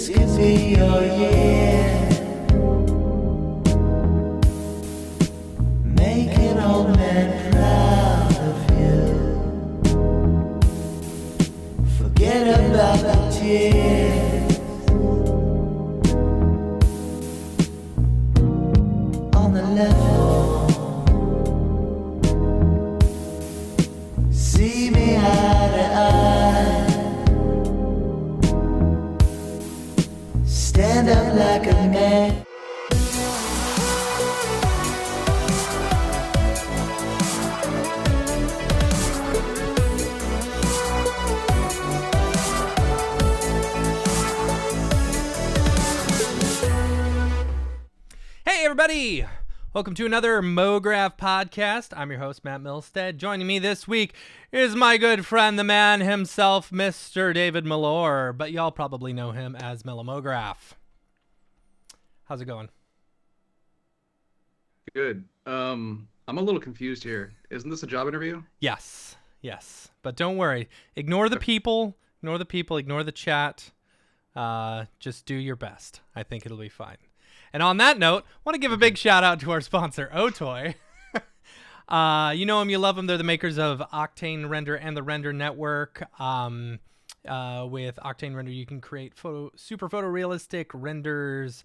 This could be your year. Make an old man proud of you. Forget about the tears on the level. See me eye to eye. Stand up like a man. Hey everybody! Welcome to another MoGraph podcast. I'm your host, Matt Milstead. Joining me this week is my good friend, the man himself, Mr. David Mellor, but y'all probably know him as MelloMograph. How's it going? Good. I'm a little confused here. Isn't this a job interview? Yes. But don't worry. Ignore the people, ignore the chat. Just do your best. I think it'll be fine. And on that note, I want to give a big shout out to our sponsor, Otoy. You know them, you love them. They're the makers of Octane Render and the Render Network. With Octane Render, you can create super photorealistic renders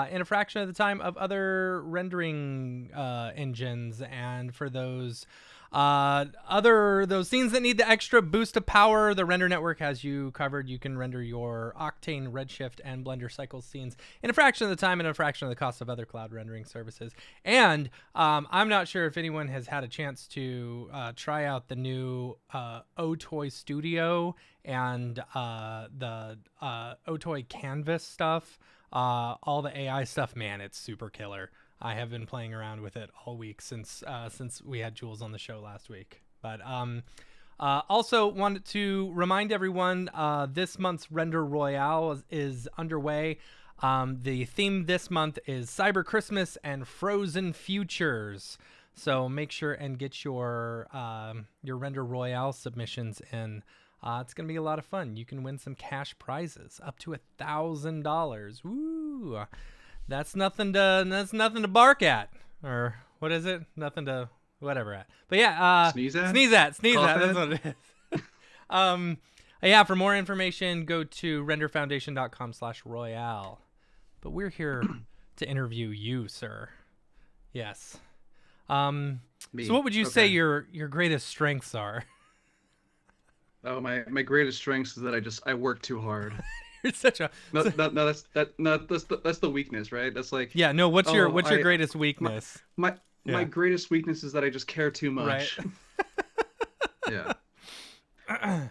in a fraction of the time of other rendering engines. And for those scenes that need the extra boost of power, the Render Network has you covered. You can render your Octane, Redshift, and Blender Cycle scenes in a fraction of the time and a fraction of the cost of other cloud rendering services. And I'm not sure if anyone has had a chance to try out the new Otoy Studio and the Otoy Canvas stuff, all the AI stuff. Man, it's super killer. I have been playing around with it all week since we had Jules on the show last week. But also wanted to remind everyone this month's Render Royale is underway. The theme this month is Cyber Christmas and Frozen Futures. So make sure and get your Render Royale submissions in. It's going to be a lot of fun. You can win some cash prizes up to $1,000. Woo! That's nothing to bark at, or what is it? Nothing to whatever at. But yeah, Sneeze at. That's what it is. Yeah. For more information, go to renderfoundation.com/royale. But we're here to interview you, sir. Yes. Me. So what would you say your greatest strengths are? Oh, my greatest strengths is that I work too hard. You're such a That's the weakness, right? That's like, yeah. No, what's your greatest weakness? My greatest weakness is that I just care too much. Right. Yeah.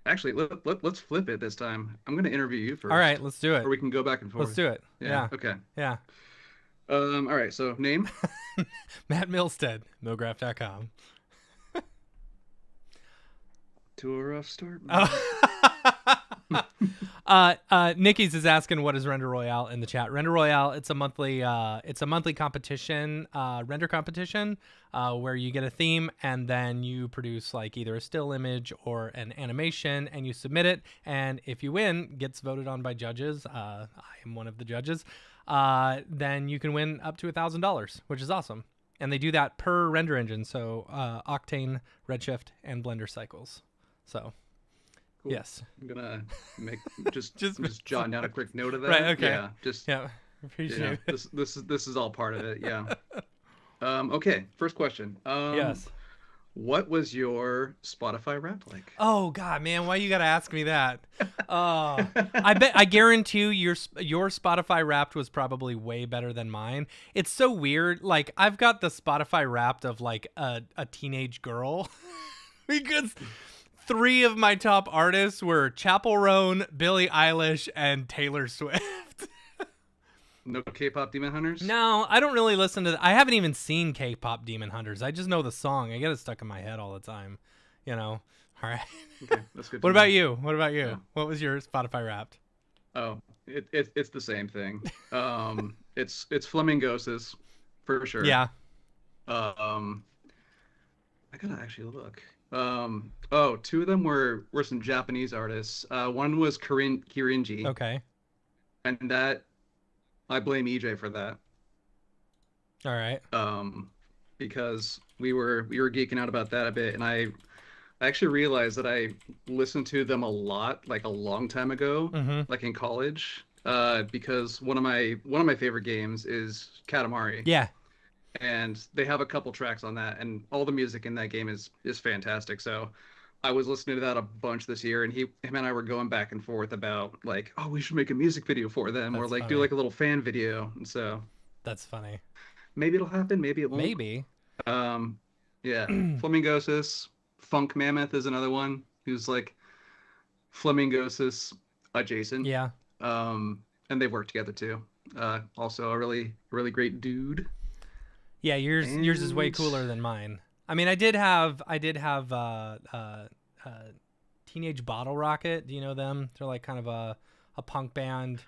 Actually, let's flip it this time. I'm gonna interview you first. All right, let's do it. Or we can go back and forth. Let's do it. Yeah. Okay. Yeah. All right. So name. Matt Milstead, Mograph.com. To a rough start. Nikki's is asking what is Render Royale in the chat. Render Royale, it's a monthly competition, render competition, where you get a theme and then you produce like either a still image or an animation and you submit it. And if you win, gets voted on by judges. I am one of the judges. Then you can win up to $1,000, which is awesome. And they do that per render engine. So, Octane, Redshift, and Blender Cycles. So, cool. Yes. I'm gonna make just jotting down a quick note of that. Right. Okay. Yeah. Appreciate it. This is all part of it. Yeah. Okay. First question. Yes. What was your Spotify rap like? Oh God, man, why you gotta ask me that? I guarantee you your Spotify Wrapped was probably way better than mine. It's so weird. Like I've got the Spotify Wrapped of like a teenage girl because 3 of my top artists were Chappell Roan, Billie Eilish, and Taylor Swift. No K-pop Demon Hunters? No, I don't really listen to I haven't even seen K-pop Demon Hunters. I just know the song. I get it stuck in my head all the time. You know. All right. Okay, that's good. What about you? Yeah. What was your Spotify Wrapped? Oh, it's the same thing. It's Flamingoses for sure. Yeah. I gotta actually look. 2 of them were some Japanese artists. One was Kirinji. Okay. and that I blame EJ for that. All right. Um, because we were geeking out about that a bit, and I actually realized that I listened to them a lot, like a long time ago, Mm-hmm. like in college. Because one of my favorite games is Katamari, Yeah. and they have a couple tracks on that, and all the music in that game is fantastic. So I was listening to that a bunch this year, and him and I were going back and forth about like, oh, we should make a music video for them, or That's like do funny. like a little fan video. And so That's funny. maybe it'll happen, maybe it won't. Maybe. Um, yeah, Flamingosis, Funk Mammoth is another one who's like Flamingosis adjacent. Yeah. And they work together too. Also a really great dude. Yeah, yours is way And cooler than mine. I mean, I did have Teenage Bottle Rocket. Do you know them? They're like kind of a punk band.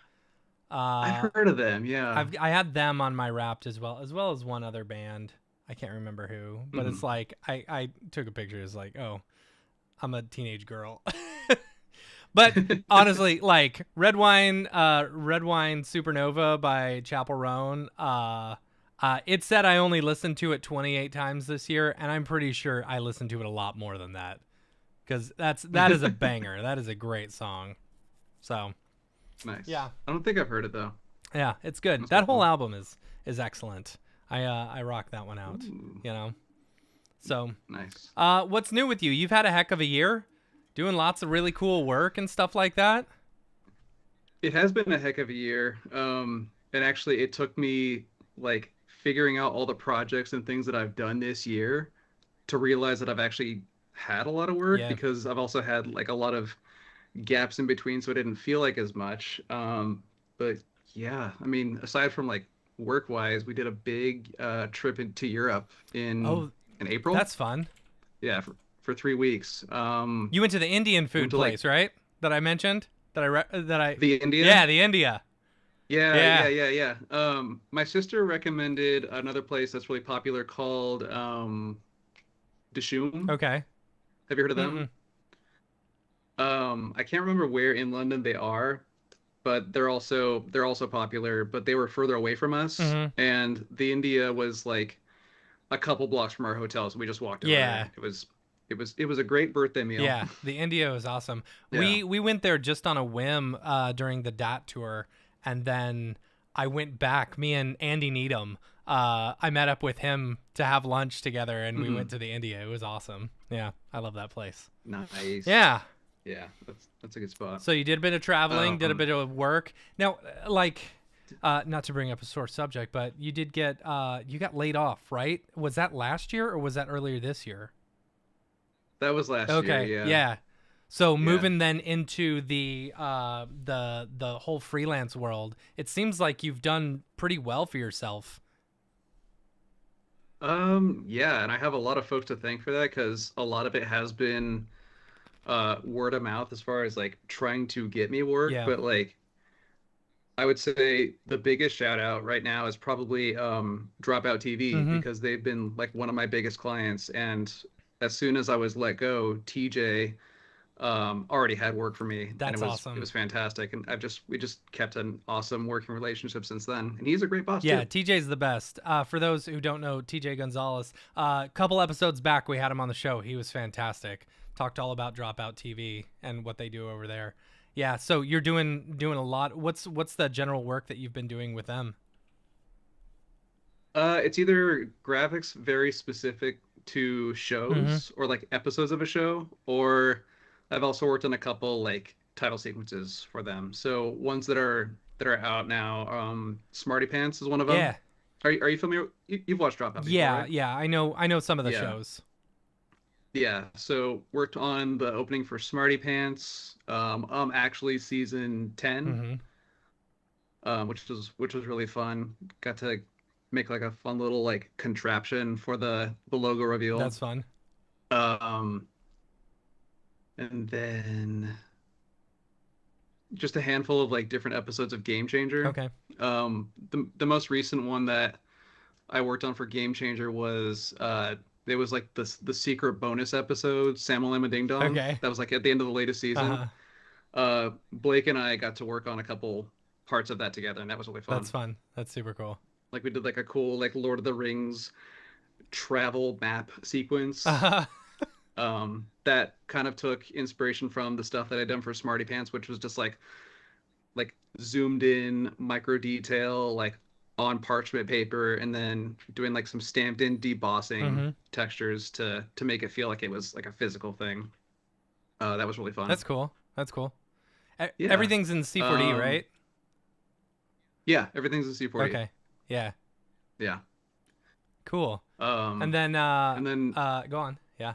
I've Uh, heard of them. Yeah. I had them on my Wrapped as well as one other band. I can't remember who, but it's Mhm. like I took a picture. It's like, oh, I'm a teenage girl. But honestly, like Red Wine Supernova by Chapel Roan. It said I only listened to it 28 times this year, and I'm pretty sure I listened to it a lot more than that, because that is a banger. That is a great song. So Nice. yeah, I don't think I've heard it though. yeah, it's good. That's That cool. whole album is excellent. I rock that one out. Ooh, You know. So nice. what's new with you? You've had a heck of a year, doing lots of really cool work and stuff like that. It has been a heck of a year. And actually it took me like figuring out all the projects and things that I've done this year to realize that I've actually had a lot of work, Yeah. because I've also had like a lot of gaps in between, so it didn't feel like as much. But yeah, I mean, aside from like work wise, we did a big trip into Europe Oh, in April. that's fun. Yeah, for 3 weeks. You went to the Indian food Went to like place, right? That I mentioned. That I. the India. Yeah, the India. Yeah, Yeah. yeah. My sister recommended another place that's really popular called Dishoom. Okay. Have you heard of them? Mm-mm. I can't remember where in London they are, but they're also popular, but they were further away from us, Mhm. and the India was like a couple blocks from our hotel, so we just walked over Yeah. there. It was a great birthday meal. Yeah, the India was awesome. Yeah. We went there just on a whim during the DAT tour, and then I went back. Me and Andy Needham. I met up with him to have lunch together, and we Mhm. went to the India. It was awesome. Yeah, I love that place. Nice. Yeah. Yeah, that's a good spot. So you did a bit of traveling, did a Um, bit of work. Now, not to bring up a sore subject, but you did get you got laid off, right? Was that last year or was that earlier this year? That was last Okay, year, yeah. yeah. So Yeah. moving then into the whole freelance world, it seems like you've done pretty well for yourself. Yeah, and I have a lot of folks to thank for that, because a lot of it has been word of mouth as far as like trying to get me work. Yeah. But like I would say the biggest shout out right now is probably Dropout TV, Mm-hmm. because they've been like one of my biggest clients. And as soon as I was let go, TJ already had work for me, and That's it awesome. was fantastic. And we just kept an awesome working relationship since then. And he's a great boss Yeah, too. TJ's the best. For those who don't know, TJ Gonzalez, a couple episodes back, we had him on the show. He was fantastic. Talked all about Dropout TV and what they do over there. Yeah, so you're doing a lot. What's the general work that you've been doing with them? It's either graphics very specific to Mm-hmm. shows or like episodes of a show, or I've also worked on a couple like title sequences for them. So ones that are out now. Smarty Pants is one of them. Yeah, Are you familiar? You've watched Dropout before, yeah, right? yeah. I know some of the Yeah. shows. Yeah. So worked on the opening for Smarty Pants. Actually season 10, Mm-hmm. which was really fun. Got to make like a fun little like contraption for the logo reveal. That's fun. Um, and then just a handful of like different episodes of Game Changer. Okay. The most recent one that I worked on for Game Changer was it was like the secret bonus episode, Samalama Ding Dong. Okay. That was like at the end of the latest season. Uh-huh. Blake and I got to work on a couple parts of that together, and that was really That's fun. fun. That's super cool. Like we did like a cool like Lord of the Rings travel map sequence. Uh, That kind of took inspiration from the stuff that I'd done for Smarty Pants, which was just like zoomed in micro detail, like on parchment paper, and then doing like some stamped in debossing hmm textures to make it feel like it was like a physical thing. That was really fun. That's cool. That's cool. Yeah. Everything's in C4D, Um, right? yeah, everything's in C40. Okay. Yeah. Yeah. Cool. And Um, then and then go on. Yeah.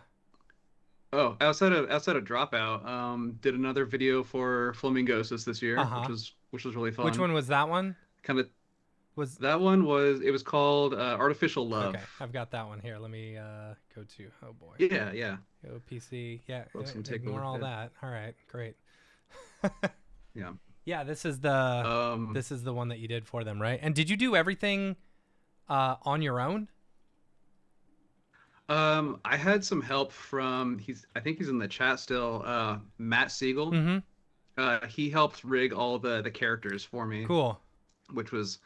oh, outside of Dropout, did another video for Flamingos this year, Uh-huh. which was really Which fun. one was that one? Kind of Was that one was it was called Artificial Love. Okay. I've got that one here. Let me go to oh boy. Yeah, yeah. Go PC. Yeah, Folks can take a ignore look all at it. that. All right. Great. Yeah. Yeah, Um, this is the one that you did for them, right? And did you do everything on your own? I had some help from I think he's in the chat still, Matt Siegel. Mm-hmm. He helped rig all the characters for me, Cool. which was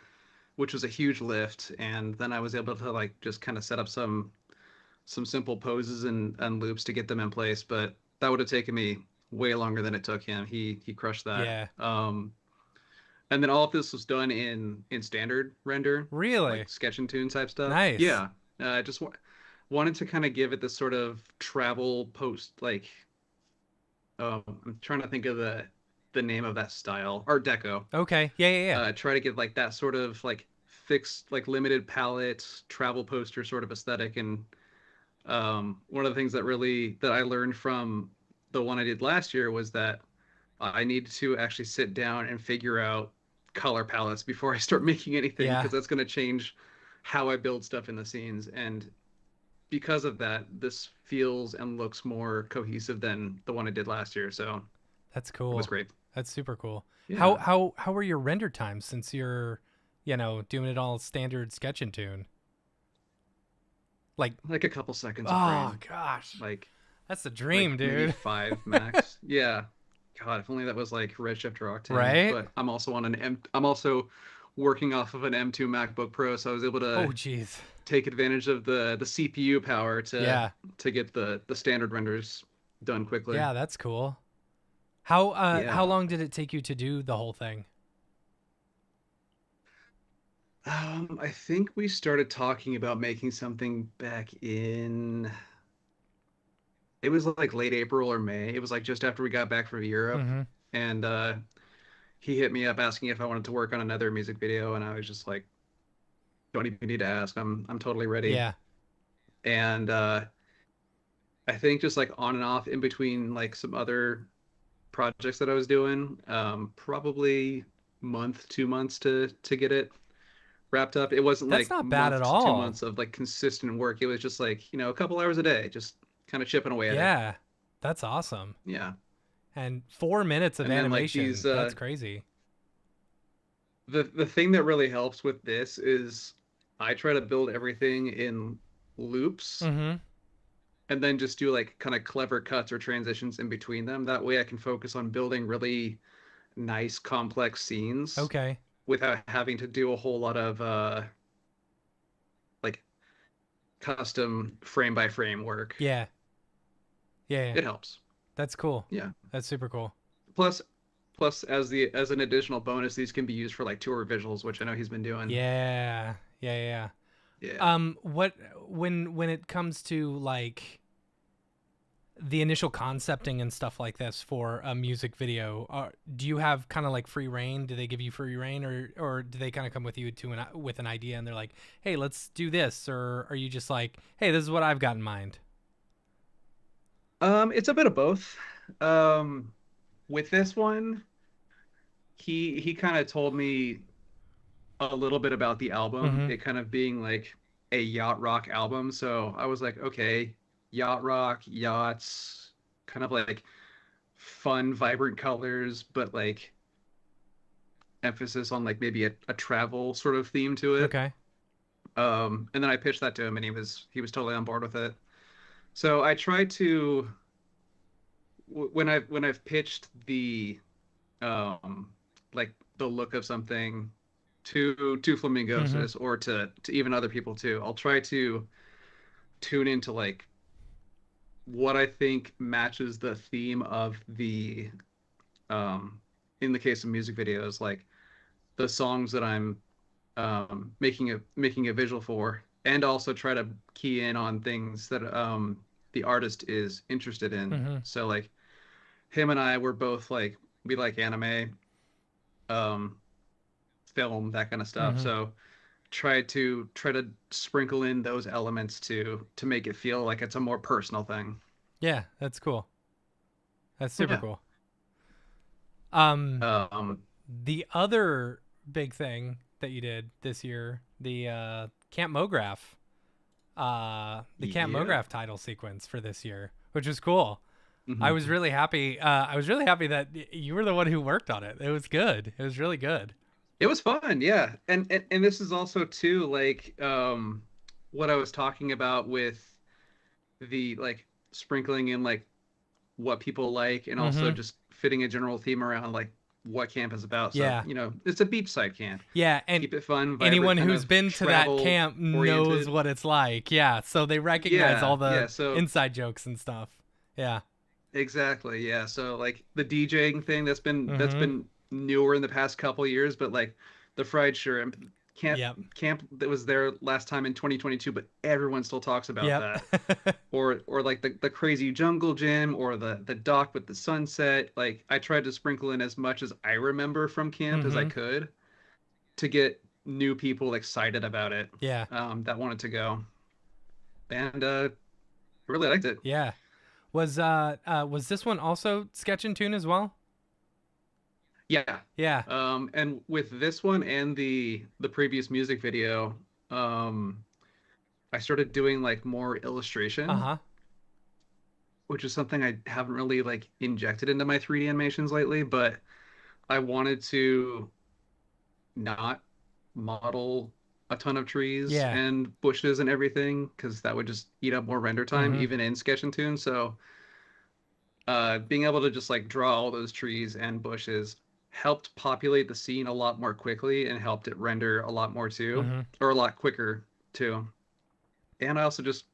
a huge lift. And then I was able to like just kind of set up some simple poses and loops to get them in place. But that would have taken me way longer than it took him. He crushed that. Yeah. And then all of this was done in standard render, Really? like sketch and tune type stuff. Nice. Yeah. Just wanted to kind of give it this sort of travel post, like I'm trying to think of the name of that style, Art Deco. Okay. Yeah, yeah, yeah. Try to give like that sort of like fixed, like limited palette travel poster sort of aesthetic. And one of the things that I learned from the one I did last year was that I need to actually sit down and figure out color palettes before I start making anything, Yeah. because that's going to change how I build stuff in the scenes. And because of that, this feels and looks more cohesive than the one I did last year. So That's it was cool. great. That's super cool. Yeah, How are your render times since you're, doing it all standard sketch and tune? Like, like a couple seconds a oh frame, gosh, like that's the dream, maybe dude. 5 max. Yeah, God, if only that was like Redshift or Octane. Right? But I'm also on an I'm also working off of an M2 MacBook Pro, so I was able Oh, to jeez. take advantage of the CPU power Yeah. to get the standard renders done quickly. Yeah, that's cool. How Yeah. long did it take you to do the whole thing? I think we started talking about making something back in, it was like late April or May. It was like just after we got back from Europe, Mm-hmm. and he hit me up asking if I wanted to work on another music video, and I was just like, don't even need to ask. I'm totally ready. Yeah. And I think just like on and off in between like some other projects that I was doing, probably month, 2 months to get it wrapped up. It wasn't That's like not bad at month to two all. months of like consistent work. It was just like, a couple hours a day, just kind of chipping away at it. Yeah. That's awesome. Yeah. And 4 minutes of And then like animation. these That's crazy. the thing that really helps with this is I try to build everything in loops Mm-hmm. and then just do like kind of clever cuts or transitions in between them. That way I can focus on building really nice complex scenes Okay. without having to do a whole lot of like custom frame by frame work. Yeah. Yeah. Yeah. It helps. That's cool. Yeah. That's super cool. Plus plus as an additional bonus, these can be used for like tour visuals, which I know he's been doing. Yeah. Yeah. Yeah. Yeah. What when it comes to like the initial concepting and stuff like this for a music video, do you have kind of like free reign? Do they give you free reign, or do they kind of come with you with an idea and they're like, hey, let's do this, or are you just like, hey, this is what I've got in mind? It's a bit of both. With this one, he kind of told me a little bit about the album, Mm-hmm. it kind of being like a yacht rock album. So I was like, okay, yacht rock, yachts, kind of like fun, vibrant colors, but like emphasis on like maybe a travel sort of theme to it. Okay. And then I pitched that to him, and he was totally on board with it. So I tried to when I've pitched the um like the look of something to flamingos or to even other people too. I'll try to tune into like what I think matches the theme of the in the case of music videos, like the songs that I'm making a visual for, and also try to key in on things that the artist is interested in. So like him and I were both like we like anime, um, film, that kind of stuff. So try to sprinkle in those elements to make it feel like it's a more personal thing. Yeah, that's cool. That's super Yeah. cool. Um, Um, the other big thing that you did this year, the Camp Mograph, the Camp yeah. Mograph title sequence for this year, which was cool. I Mhm. was really happy. I was really happy that you were the one who worked on it. It was good. It was really good. It was fun, yeah. And this is also too like what I was talking about with the like sprinkling in like what people like and also Mm-hmm. just fitting a general theme around like what camp is about. So, Yeah. you know, it's a beachside camp. Yeah, and Keep it fun, vibrant, anyone kind who's of been to that travel camp knows oriented. what it's like. Yeah, so they recognize Yeah, all the yeah. So inside jokes and stuff. Yeah. exactly, yeah. So like the DJing thing that's Mm-hmm. been newer in the past couple years, but like the fried shrimp camp Yep. camp that was there last time in 2022, but everyone still talks about Yep. that. Or like the crazy jungle gym or the dock with the sunset. Like I tried to sprinkle in as much as I remember from camp as I Mm-hmm. could to get new people excited about it, Yeah. that wanted to go. And really liked it. Yeah. Was this one also sketch and tune as well? Yeah. Yeah. And with this one and the previous music video, I started doing like more illustration, Uh-huh. which is something I haven't really like injected into my 3D animations lately, but I wanted to not model a ton of trees Yeah. and bushes and everything because that would just eat up more render time Mm-hmm. even in Sketch and Tune. So being able to just like draw all those trees and bushes helped populate the scene a lot more quickly and helped it render a lot more too, Mm-hmm. or a lot quicker too. And I also just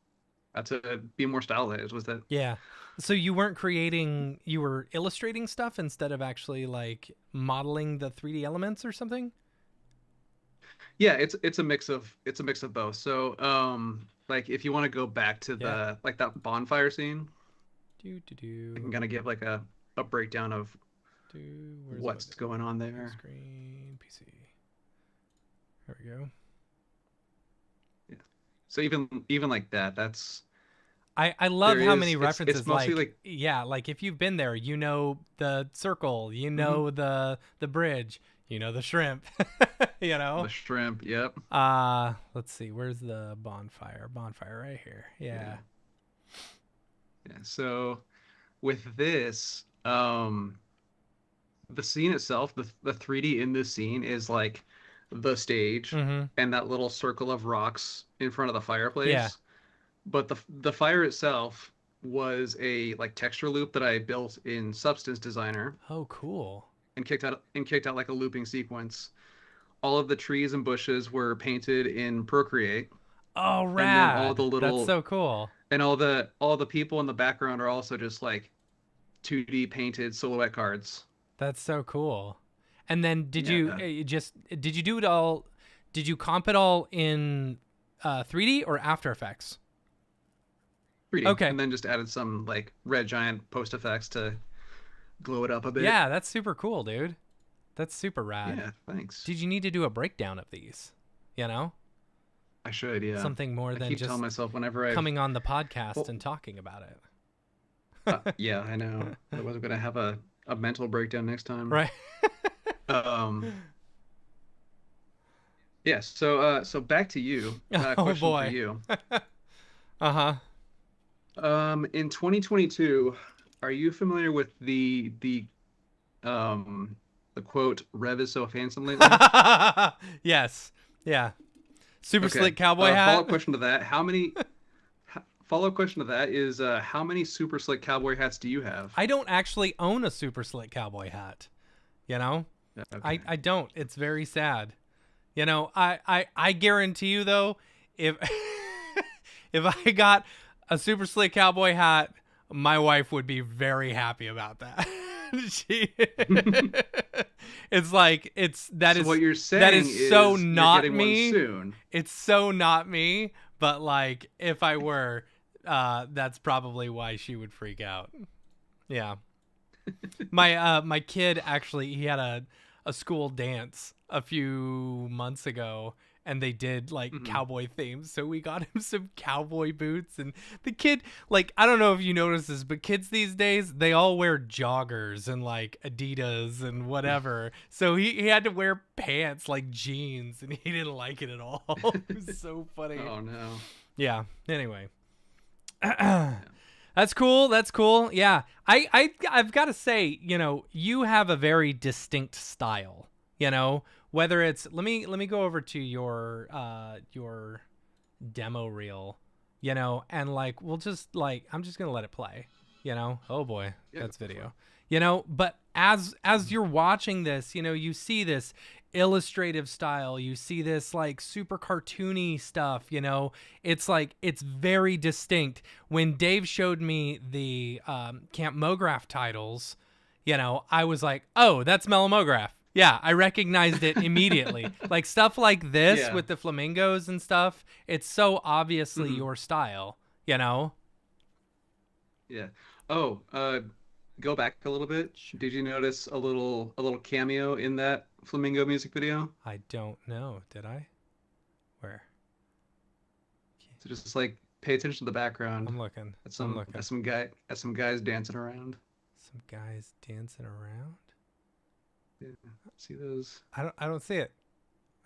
had to be more stylized with it. Yeah. So you weren't creating, you were illustrating stuff instead of actually like modeling the 3D elements or something? Yeah, it's a mix of both. So like if you want to go back to Yeah. the like that bonfire scene, Do do I can do kind of give like a breakdown of do. Where's what's the going on there. screen PC? There we go. Yeah. So even like that, that's I love there how is many it's references, mostly like, like yeah, like if you've been there, you know the circle, you mhm, know the bridge, you know the shrimp. You the know. shrimp. Yep. Let's see, where's the bonfire? Bonfire right here. Yeah. Yeah. Yeah. So with this, the scene itself, the 3D in this scene is like the stage Mm-hmm. and that little circle of rocks in front of the Yeah. fireplace. But the fire itself was a like texture loop that I built in Substance Designer Oh, cool. and kicked out like a looping sequence. All of the trees and bushes were painted in Procreate, Oh, and then all the rad. That's little so cool. and all the people in the background are also just like 2D painted silhouette cards. That's so cool. And then Yeah, did you do it all? Did you comp it all in 3D or After Effects? 3D, Okay. and then just added some like red giant post effects to glow it up a bit. Yeah, that's super cool, dude. That's super rad. Yeah, thanks. Did you need to do a breakdown of these? You know, I should, yeah. something more I than keep just telling myself whenever I've coming on the podcast well, and talking about it. yeah, I know. I wasn't gonna have a mental breakdown next time. Right. Um, yeah, so back to you. Oh Question for boy. you. Uh-huh. In 2022, are you familiar with the quote "Rev is so handsome lately"? Yes. Yeah. Super Okay. slick cowboy Follow-up hat. question to that: Follow-up question to that is how many super slick cowboy hats do you have? I don't actually own a super slick cowboy hat. You know? Okay. I don't. It's very sad. You know, I guarantee you though, if if I got a super slick cowboy hat, my wife would be very happy about that. she, it's like So what you're that saying is so is you're not getting one me. soon. It's so not me. But like, if I were, that's probably why she would freak out. Yeah. My kid actually, he had a school dance a few months ago, and they did like cowboy themes, so we got him some cowboy boots. And the kid, like, I don't know if you notice this, but kids these days, they all wear joggers and like Adidas and whatever, so he had to wear pants like jeans, and he didn't like it at all. It was so funny. Oh no. Yeah, anyway. That's cool. That's cool. Yeah. I've got to say, you know, you have a very distinct style, you know, whether it's, let me go over to your demo reel, you know, and like, we'll just like, I'm just going to let it play, you know? Oh boy, Yeah, that's go for video, you know, but as you're watching this, you know, you see this illustrative style, you see this like super cartoony stuff, you know, it's like, it's very distinct. When Dave showed me the Camp Mograph titles, you know, I was like, oh, that's MelloMograph. Yeah, I recognized it immediately. Like stuff like this Yeah. with the flamingos and stuff, it's so obviously your style, you know? Yeah. Oh, go back a little bit. Did you notice a little cameo in that Flamingo music video? I don't know. Did I? Where? So just like pay attention to the background. I'm looking. At I'm some looking. at some guys dancing around. Some guys dancing around. Yeah. See those? I don't see it.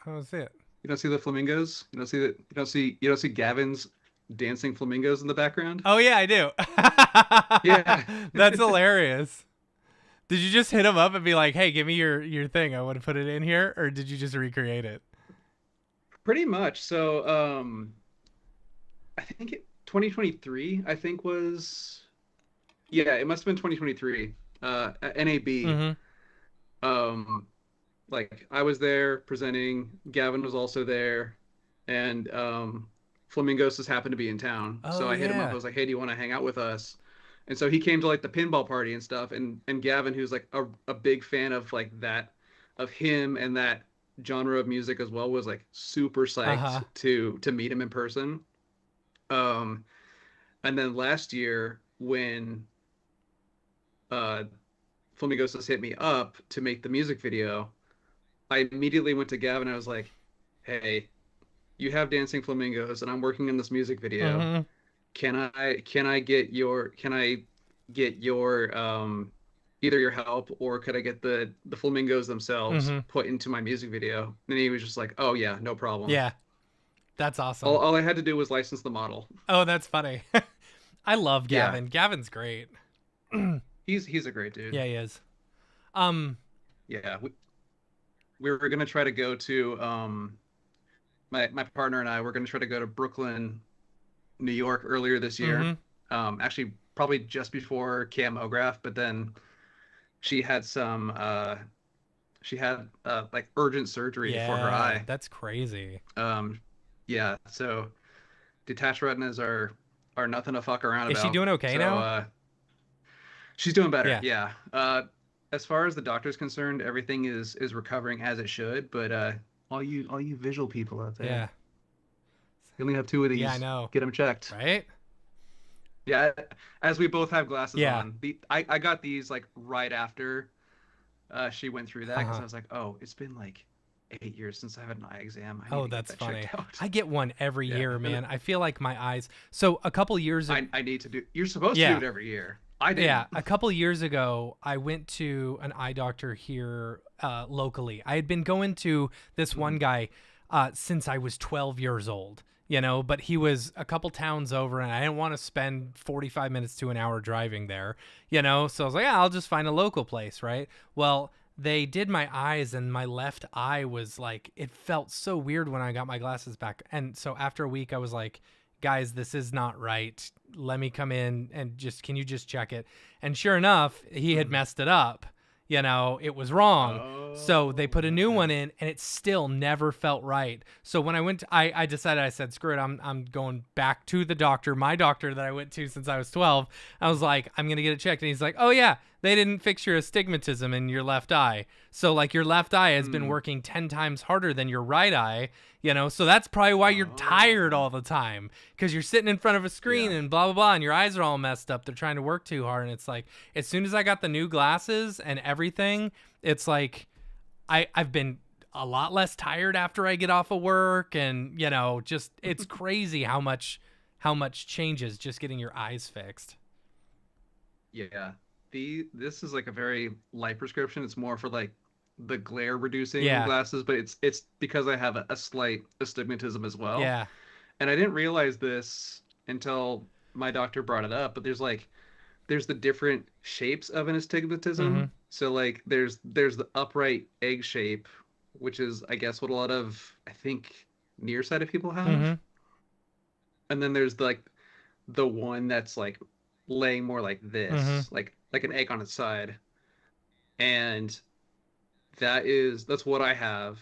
I don't see it. You don't see the flamingos? You don't see that? You don't see Gavin's dancing flamingos in the background? Oh yeah, I do. Yeah. That's hilarious. Did you just hit him up and be like, "Hey, give me your thing. I want to put it in here," or did you just recreate it? Pretty much. So, I think 2023, I think was, yeah, it must have been 2023. At NAB. Mm-hmm. Like I was there presenting, Gavin was also there, and Flamingos just happened to be in town. So Oh, I hit him up. yeah. I was like, "Hey, do you want to hang out with us?" And so he came to like the pinball party and stuff. And Gavin, who's like a big fan of like that, of him and that genre of music as well, was like super psyched to meet him in person. And then last year when Flamingos just hit me up to make the music video, I immediately went to Gavin. I was like, "Hey, you have dancing flamingos, and I'm working on this music video. Mm-hmm. Can I get your either your help, or could I get the flamingos themselves put into my music video?" And he was just like, "Oh yeah, no problem." Yeah, that's awesome. All I had to do was license the model. Oh, that's funny. I love Yeah. Gavin. Gavin's great. He's a great dude. Yeah, he is. Yeah, we were gonna try to go to my partner and I were gonna try to go to Brooklyn, New York earlier this year. Actually probably just before Camp Mograph, but then she had some like urgent surgery for her eye. That's crazy. Yeah, so detached retinas are nothing to fuck around Is about. she doing okay now? She's doing better. Yeah. Yeah. As far as the doctor's concerned, everything is recovering as it should. But all you visual people out there, Yeah. you only have 2 of these. Yeah, I know. Get them checked. Right? Yeah, as we both have glasses Yeah. on. I got these like right after she went through that, because I was like, oh, it's been like 8 years since I've had an eye exam. I need to get That's that funny. checked out. I get one every Yeah. year, man. I feel like my eyes. So a couple years ago, I need to do. You're supposed Yeah. to do it every year. I did. yeah, a couple years ago, I went to an eye doctor here locally. I had been going to this one guy since I was 12 years old, you know, but he was a couple towns over, and I didn't want to spend 45 minutes to an hour driving there, you know, so I was like, yeah, I'll just find a local place, right? Well, they did my eyes, and my left eye was like, it felt so weird when I got my glasses back. And so after a week, I was like, guys, this is not right. Let me come in and can you just check it? And sure enough, he had messed it up, it was wrong. So they Oh, put a new okay. one in, and it still never felt right. So when I went to, I decided, I said, screw it, I'm going back to the doctor, my doctor that I went to since I was 12. I was like, I'm gonna get it checked, and he's like, oh yeah, they didn't fix your astigmatism in your left eye. So like your left eye has been Hmm. working 10 times harder than your right eye, so that's probably why you're Oh, tired okay. all the time, because you're sitting in front of a screen Yeah. and blah blah blah, and your eyes are all messed up. They're trying to work too hard, and it's like as soon as I got the new glasses and everything, it's like I've been a lot less tired after I get off of work, and just it's crazy how much changes just getting your eyes fixed. Yeah. This is like a very light prescription. It's more for like the glare reducing Yeah, glasses, but it's because I have a slight astigmatism as well. yeah. And I didn't realize this until my doctor brought it up, but there's the different shapes of an Mm-hmm. astigmatism. So like there's the upright egg shape, which is I guess what a lot of I think nearsighted people have. Mm-hmm. And then there's like the one that's like laying more like Mm-hmm. this, like an egg on its side. And that's what I have.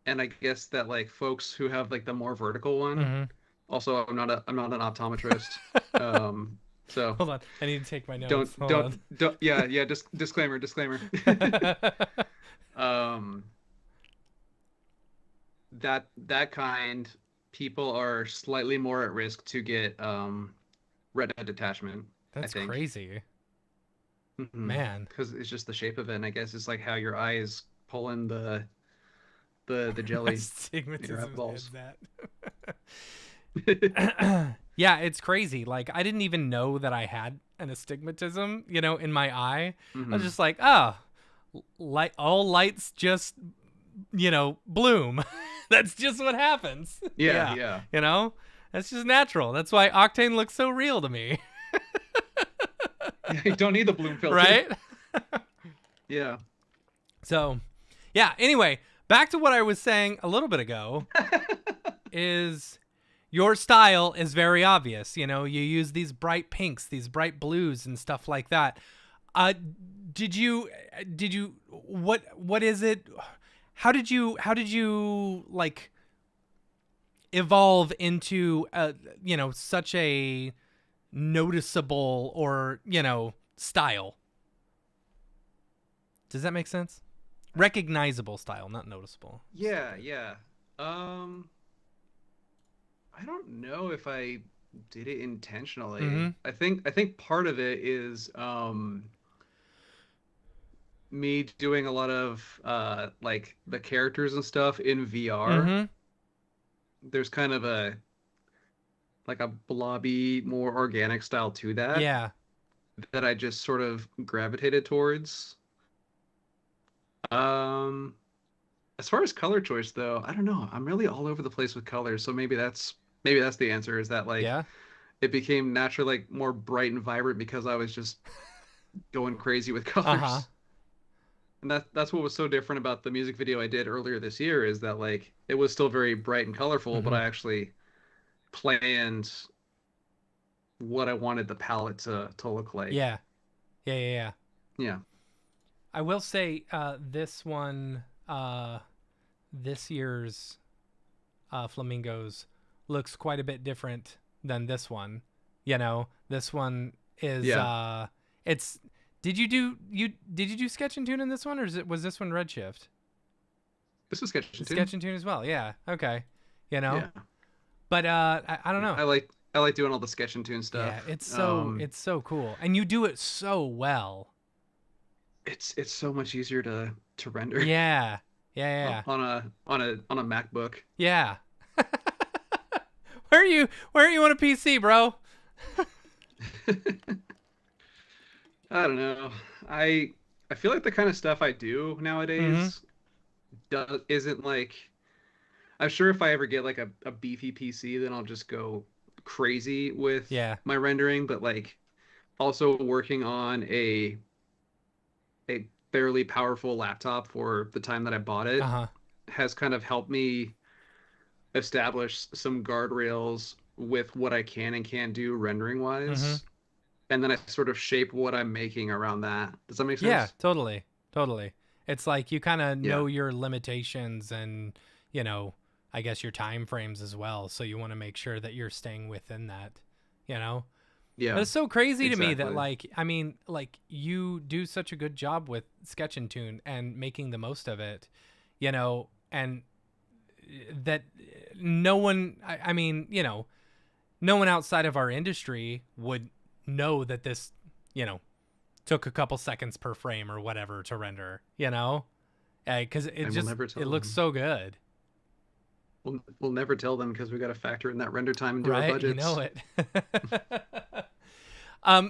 And I guess that like folks who have like the more vertical one, Mm-hmm. also I'm not an optometrist. So Hold on, I need to take my don't notes. Hold don't on. don't yeah, just disclaimer. um that kind people are slightly more at risk to get retina detachment, I That's think. crazy, man. Because it's just the shape of it, and I guess it's like how your eye is pulling the jelly in your Astigmatism is eyeballs. that. Yeah, it's crazy. Like I didn't even know that I had an astigmatism, in my eye. I was Hmm. just like, oh, light, all lights just, bloom. That's just what happens. Yeah, Yeah, yeah. you know, that's just natural. That's why Octane looks so real to me, Yeah, you don't need the bloom filter. right? Yeah. So, yeah. Anyway, back to what I was saying a little bit ago is your style is very obvious. You use these bright pinks, these bright blues, and stuff like that. Uh, did you what is it? How did you like evolve into such a noticeable or style? Does that make sense? Recognizable style, not noticeable. Yeah, yeah. Um, I don't know if I did it intentionally. Mm-hmm. I think part of it is me doing a lot of like the characters and stuff in VR. Mm-hmm. There's kind of a like a blobby, more organic style to Yeah. that I just sort of gravitated towards. Um, as far as color choice though, I don't know. I'm really all over the place with colors, so maybe that's the answer is that like Yeah. it became naturally like more bright and vibrant because I was just going crazy with Uh-huh. colors. And that's what was so different about the music video I did earlier this year is that like it was still very bright and colorful, but Mm-hmm. I actually planned what I wanted the palette to look like. Yeah. Yeah, yeah, yeah. Yeah. I will say this one this year's flamingos looks quite a bit different than this one. This one is Yeah. it's did you do sketch and tune in this one, or was this one Redshift? This was Sketch and Tune. Sketch and tune as well. Yeah. Okay. You know. Yeah. But I don't Yeah. know. I like doing all the Sketch and Tune stuff. Yeah, it's so cool. And you do it so well. It's so much easier to render Yeah. Yeah, yeah. on a MacBook. Yeah. Where are you on a PC, bro? I don't know. I feel like the kind of stuff I do Mhm. nowadays isn't like I'm sure if I ever get like a beefy PC, then I'll just go crazy with Yeah. my rendering, but like also working on a fairly powerful laptop for the time that I bought it Uh-huh. has kind of helped me establish some guardrails with what I can and can't do rendering Mhm. wise. and then I sort of shape what I'm making around that. Does that make Yeah, sense? totally. Totally. It's like you kind of Yeah. know your limitations and, you know, I guess your time frames as well. So you want to make sure that you're staying within that, you know? But Yeah, it's so crazy to me that, exactly. like, I mean, like, you do such a good job with Sketch and Tune and making the most of it, you know, and that no one, I mean, you know, no one outside of our industry would know that this, you know, took a couple seconds per frame or whatever to render, you know, because And we'll never it tell looks them. so good, We'll never tell them because we got to factor in that render time into our right? You know budgets. it.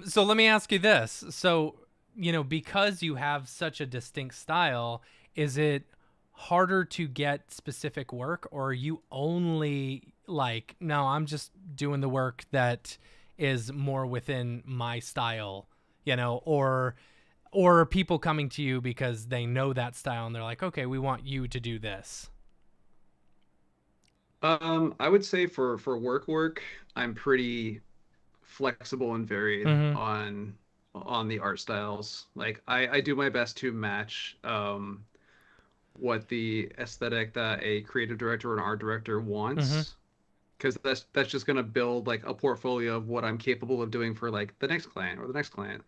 So let me ask you this. So, you know, because you have such a distinct style, is it harder to get specific work, or are you only like, no, I'm just doing the work that is more within my style, you know, or are people coming to you because they know that style and they're like, okay, we want you to do this. I would say for work, I'm pretty flexible and varied Mm-hmm. on the art styles. Like I do my best to match what the aesthetic that a creative director or an art director Mm-hmm. wants, because that's just gonna build like a portfolio of what I'm capable of doing for like the next client or the next client.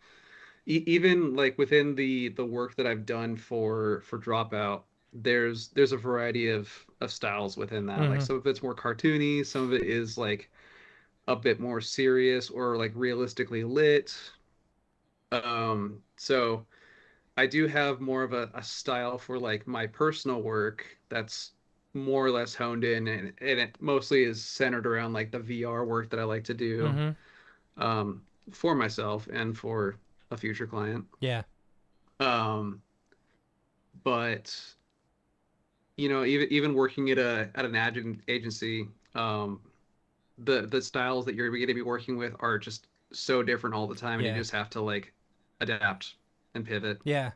Even like within the work that I've done for Dropout, there's a variety of styles within that. Like Mm-hmm. some of it's more cartoony, some of it is like a bit more serious or like realistically lit. So I do have more of a style for like my personal work that's more or less honed in, and it mostly is centered around like the VR work that I like to do Mm-hmm. for myself and for a future client. Yeah. Um, but even working at a at an agency, the styles that you're going to be working with are just so different all the time, and you Yeah. just have to like adapt and pivot. Yeah.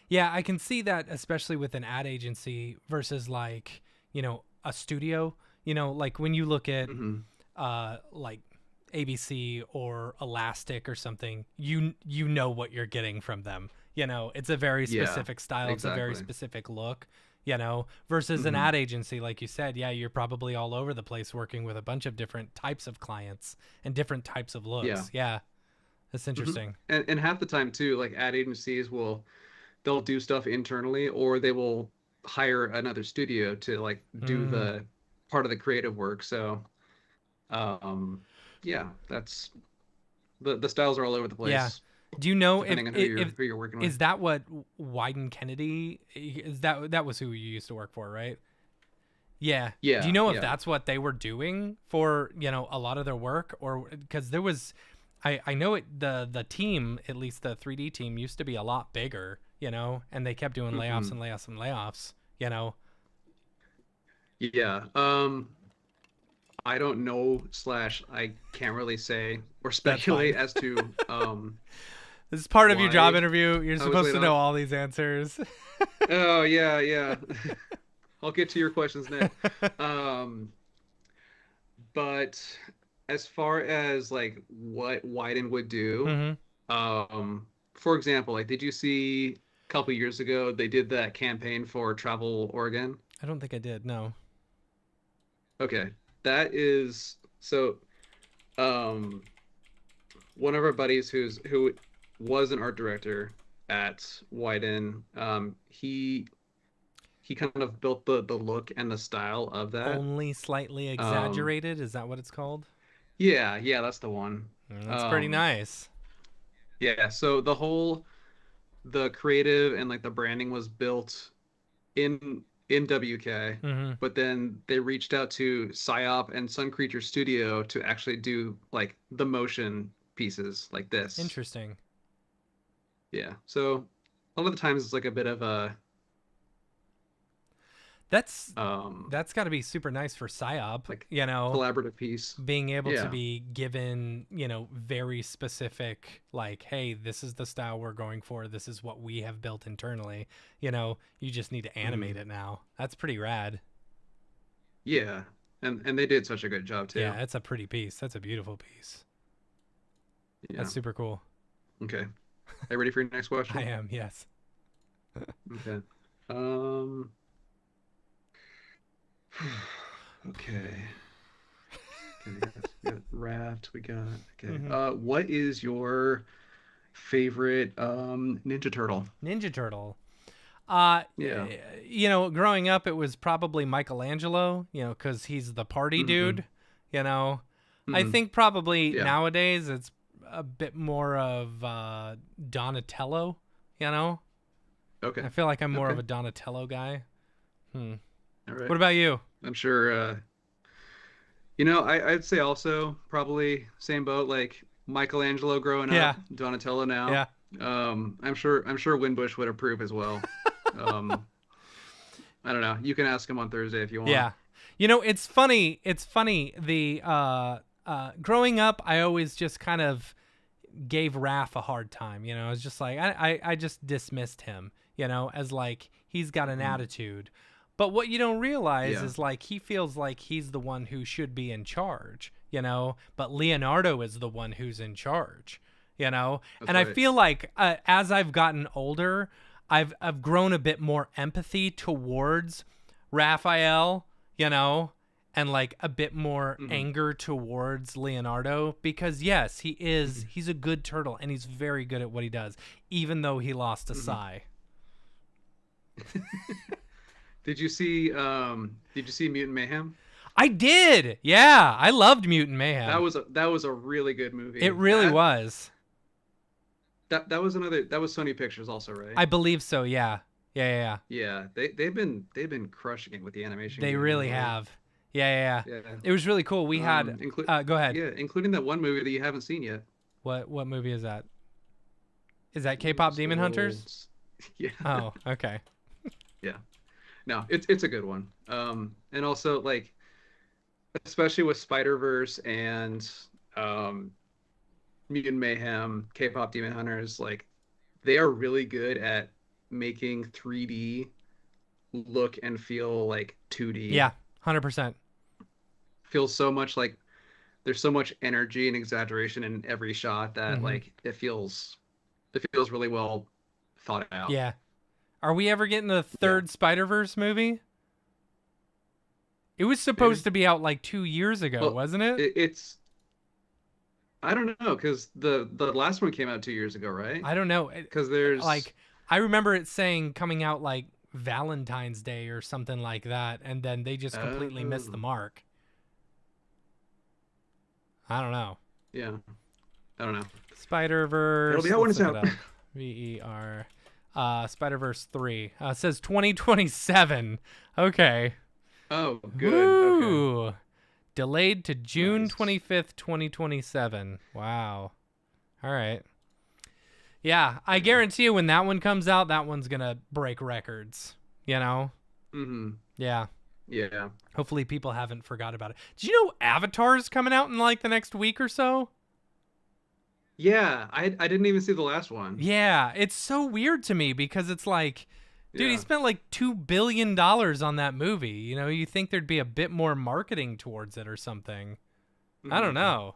Yeah, I can see that, especially with an ad agency versus like, you know, a studio. You know, like when you look at Hmm. like ABC or Elastic or something, you know what you're getting from them. You know, it's a very Yeah, specific style, it's a very exactly. specific look, you know, versus an Hmm. ad agency like you said. Yeah, you're probably all over the place working with a bunch of different types of clients and different types of Yeah. looks. Yeah, that's Hmm. interesting. And half the time too, like ad agencies they'll do stuff internally, or they will hire another studio to like do Mm, the part of the creative work. So um yeah, that's the styles are all over the yeah. place Do you know depending on if who you're working with. is that what Wyden Kennedy is, that was who you used to work for, right? Yeah. Do you Yeah, know if yeah. that's what they were doing for, you know, a lot of their work, or because there was I know it the team, at least the 3D team used to be a lot bigger, you know, and they kept doing layoffs Hmm. and layoffs and layoffs, you know. Yeah. I don't know slash I can't really say or That's fine. speculate as to This is part of your job why interview. You're I was supposed laid to know off. all these answers. Oh yeah, yeah. I'll get to your questions next. Um, but as far as like what Wyden would do, Hmm. for example, like did you see a couple years ago they did that campaign for Travel Oregon? I don't think I did. No. Okay. That is so um one of our buddies who was an art director at Wyden, he kind of built the look and the style of that. Only slightly Um, exaggerated. Is that what it's called? yeah, yeah, that's the one. That's pretty Um, nice. yeah, so the creative and like the branding was built in WK, Hmm. but then they reached out to PsyOp and Sun Creature Studio to actually do like the motion pieces like this. Interesting. Yeah, so a lot of the times it's like a bit of a That's um that's got to be super nice for psyop, like you know, collaborative piece. being able to Yeah. be given, you know, very specific, like, hey, this is the style we're going for, this is what we have built internally, you know, you just need to animate Mhm. it now. That's pretty rad. Yeah. And they did such a good job too. Yeah, it's a pretty piece. That's a beautiful piece. Yeah. That's super cool. Okay. Are you ready for your next question? I am, yes. Okay. Um. Okay. Okay. We got Raft. We got. Okay. Hmm. What is your favorite Ninja Turtle? Ninja Turtle. Uh, Yeah. growing up, it was probably Michelangelo, because he's the party Mm-hmm. dude, you know. I Mm-hmm. think probably Yeah. nowadays it's a bit more of Donatello, you know. Okay. I feel like I'm more of Okay. a Donatello guy. Hmm. All right. What about you? I'm sure. I'd say also probably same boat, like Michelangelo growing Yeah, up, Donatello now. yeah. I'm sure Winbush would approve as well. Um, I don't know. You can ask him on Thursday if you want. Yeah. It's funny. It's funny. The growing up, I always just kind of gave Raph a hard time. I was just like, I just dismissed him, as like he's got an Mhm. attitude. But what you don't realize Yeah, is like he feels like he's the one who should be in charge, but Leonardo is the one who's in charge, that's and I right. feel like as I've gotten older, I've grown a bit more empathy towards Raphael, and like a bit more Hmm. anger towards Leonardo because yes, he's a good turtle and he's very good at what he does, even though he lost to Hmm. Sai. Did you see Mutant Mayhem? I did. Yeah, I loved Mutant Mayhem. That was a really good It movie. really That was. that was Sony Pictures also, right? I believe so. Yeah. Yeah. Yeah. Yeah. Yeah, they've been crushing it with the animation They game really lately. have. Yeah. Yeah. Yeah. Yeah. It was really cool. We had. Include Go ahead. Yeah, including that one movie that you haven't seen yet. What movie is that? Is that It was K-pop just a Demon little. Hunters? Yeah. Oh, okay. Yeah. No, it's a good one. And also like especially with Spider-Verse and um Mutant Mayhem, K-pop Demon Hunters, like they are really good at making 3D look and feel like 2D. Yeah. 100%. Feels so much like there's so much energy and exaggeration in every shot that Hmm. like it feels really well thought out. Yeah. Are we ever getting the Yeah, third Spider-Verse movie? It was maybe. supposed to be out like 2 years ago, Well, wasn't it? it's I don't know because the last one came out 2 years ago, right? I don't know. Because there's Like, I remember it saying coming out like Valentine's Day or something like that, and then they just completely missed the oh mark. I don't know. yeah, I don't know. Spider It'll Verse. be out when Let's it's look it out. up. VER. Spider Verse 3. It says 2027. Okay. Oh, good. Okay, Woo! Delayed to June nice. 25th, 2027. Wow. All right. Yeah, I Yeah. guarantee you when that one comes out, that one's going to break records. Mm-hmm. Yeah. Yeah. Hopefully people haven't forgot about it. Did you know Avatar's coming out in like the next week or so? Yeah. I didn't even see the last one. Yeah, it's so weird to me because it's like, dude, he Yeah. spent like $2 billion on that movie. You think there'd be a bit more marketing towards it or something. I don't Hmm. know.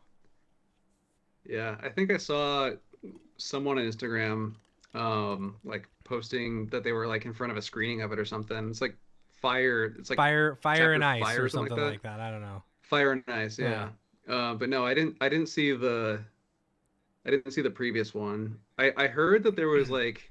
Yeah. I think I saw someone on Instagram, like posting that they were like in front of a screening of it or something. It's like Fire. It's like Fire chapter and Ice Fire or or something something like that. like that. I don't know. Fire and Ice. Yeah. Yeah. But no, I didn't see the previous one. I heard that there was like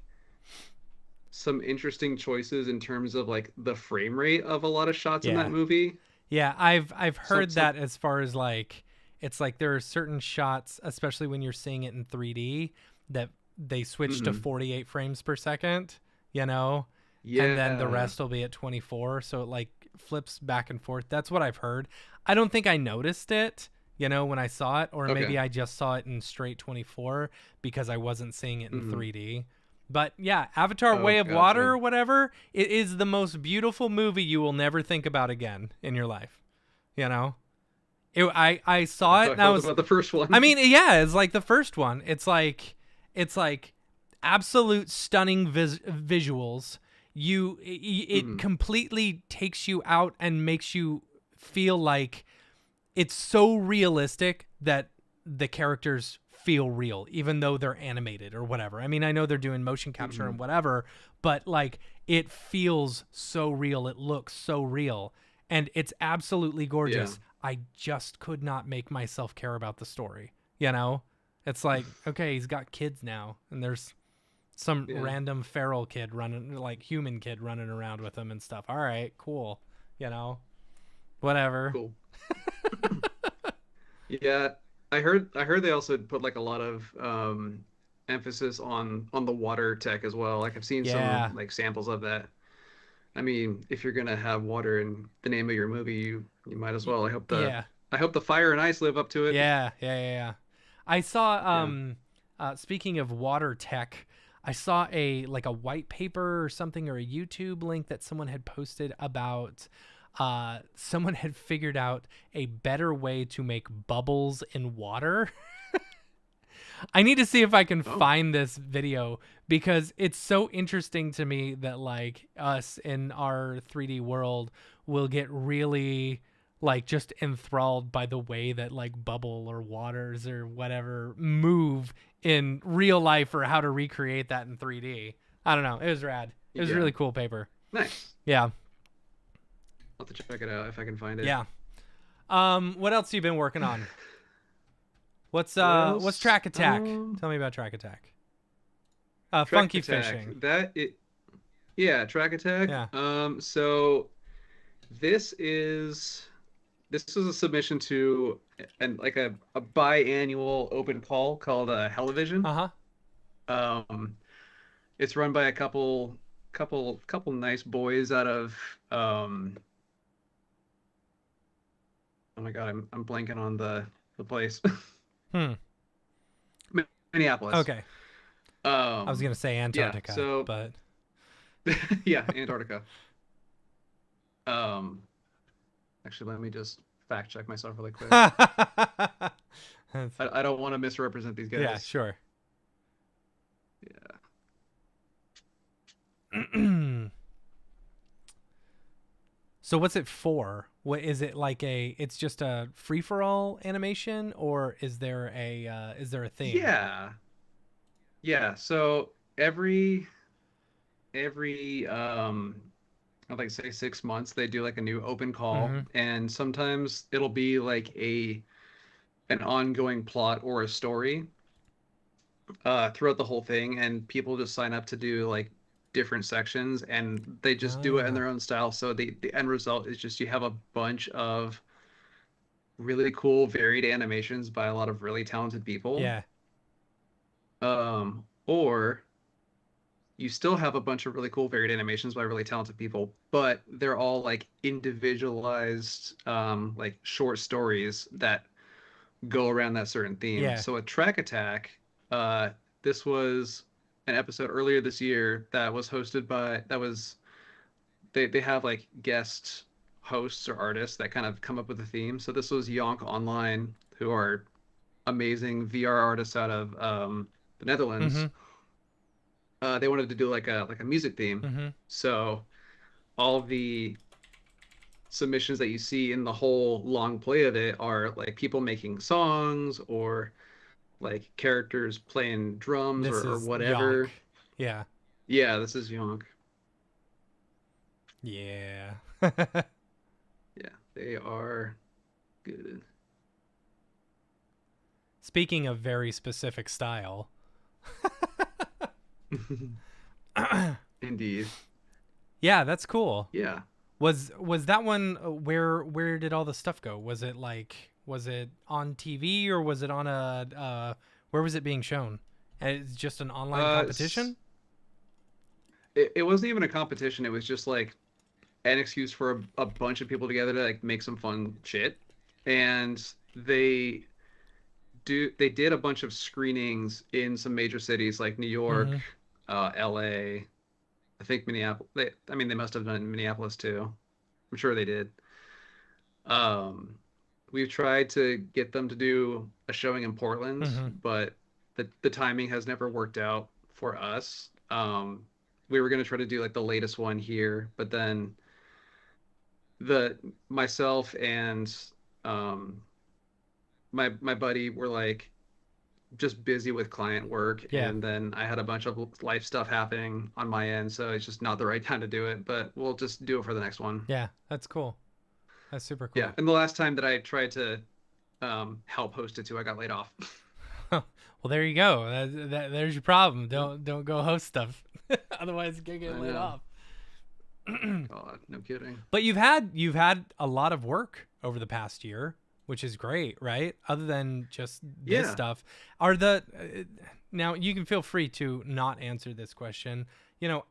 some interesting choices in terms of like the frame rate of a lot of shots in that Yeah. movie. Yeah, I've Some heard some that as far as like it's like there are certain shots, especially when you're seeing it in 3D, that they switch to Mhm. 48 frames per second, you know, and then the Yeah. rest will be at 24, so it like flips back and forth. That's what I've heard. I don't think I noticed it, when I saw it, or maybe Okay. I just saw it in straight 24 because I wasn't seeing it in Mhm. 3D. But yeah, Avatar Oh, Way of Water gotcha. or whatever, it is the most beautiful movie you will never think about again in your life. You know? I I saw it thought, and I I thought was about the first one. I mean, yeah, it's like the first one. It's like absolute stunning visuals. It Mhm. completely takes you out and makes you feel like it's so realistic that the characters feel real, even though they're animated or whatever. I mean, I know they're doing motion capture and Mhm. whatever, but like it feels so real. It looks so real, and it's absolutely Yeah. gorgeous. I just could not make myself care about the story. You know, it's like, okay, he's got kids now, and there's some Yeah. random feral kid running, like human kid running around with him and stuff. All right, cool. You know, whatever. Cool. Yeah, I heard they also put like a lot of emphasis on the water tech as well. Like I've seen some Yeah, like samples of that. I mean, if you're gonna have water in the name of your movie, you might as Y- well. yeah, I hope the fire and ice live up to it. yeah. I saw Yeah. speaking of water tech, I saw a like a white paper or something or a YouTube link that someone had posted about someone had figured out a better way to make bubbles in water. I need to see if I can Oh, find this video because it's so interesting to me that like us in our 3D world will get really like just enthralled by the way that like bubble or waters or whatever move in real life or how to recreate that in 3D. I don't know. It was rad. It was a yeah. really cool paper. Nice. Yeah. I'll have to check it out if I can find it. Yeah. What else have you been working on? What What's else? Track Attack? Tell me about Track Attack. Track Funky Attack. fishing. Yeah, Track Attack. Yeah. So this is this was a submission to and like a biannual open call called Hellevision. Uh-huh. Um, it's run by a couple nice boys out of oh my God, I'm blanking on the place. Hmm. Minneapolis. Okay. I was Um, gonna say yeah, Antarctica, so but yeah, Antarctica. Um, actually, let me just fact check myself really quick. That's- I don't want to misrepresent these yeah, guys. sure. Yeah. So what's it for? What is it like it's just a free for all animation or is there a theme? Yeah. Yeah. So every I'd like say 6 months they do like a new open call, Mhm. and sometimes it'll be like a an ongoing plot or a story throughout the whole thing, and people just sign up to do like different sections, and they just do it in Ah. their own style. So the end result is just you have a bunch of really cool varied animations by a lot of really talented people. Yeah. Or you still have a bunch of really cool varied animations by really talented people, but they're all like individualized like short stories that go around that certain theme. Yeah. So a Track Attack, uh, this was an episode earlier this year that was hosted by that was they have like guest hosts or artists that kind of come up with a theme. So this was Yonk Online, who are amazing VR artists out of the Netherlands. Mhm. They wanted to do like a music theme. Mhm. So all the submissions that you see in the whole long play of it are like people making songs or like characters playing drums This or is Yonk. whatever. Yeah. Yeah, this is Yonk. Yeah. Yeah, they are good. Speaking of very specific style. Indeed. Yeah, that's cool. Yeah. Was that one where did all the stuff go? Was it on TV or was it on a where was it being shown? And it's just an online Uh, competition? it wasn't even a competition. It was just like an excuse for a bunch of people together to like make some fun shit. And they did a bunch of screenings in some major cities like New York, Mhm. LA, I think Minneapolis. I mean, they must have done it in Minneapolis too. I'm sure they did. Um, we've tried to get them to do a showing in Portland, Mhm. but the timing has never worked out for us. We were going to try to do like the latest one here, but then the myself and um, my buddy were like, just busy with client work, Yeah. and then I had a bunch of life stuff happening on my end, so it's just not the right time to do it, but we'll just do it for the next one. Yeah. That's cool. That's super Yeah, cool. and the last time that I tried to help host it too, I got laid off. Well, there you go. There's your problem. Don't go host stuff. Otherwise, you get I laid know. off. God, no kidding. But you've had a lot of work over the past year, which is great, right? Other than just this Yeah. stuff, are the now you can feel free to not answer this question. You know,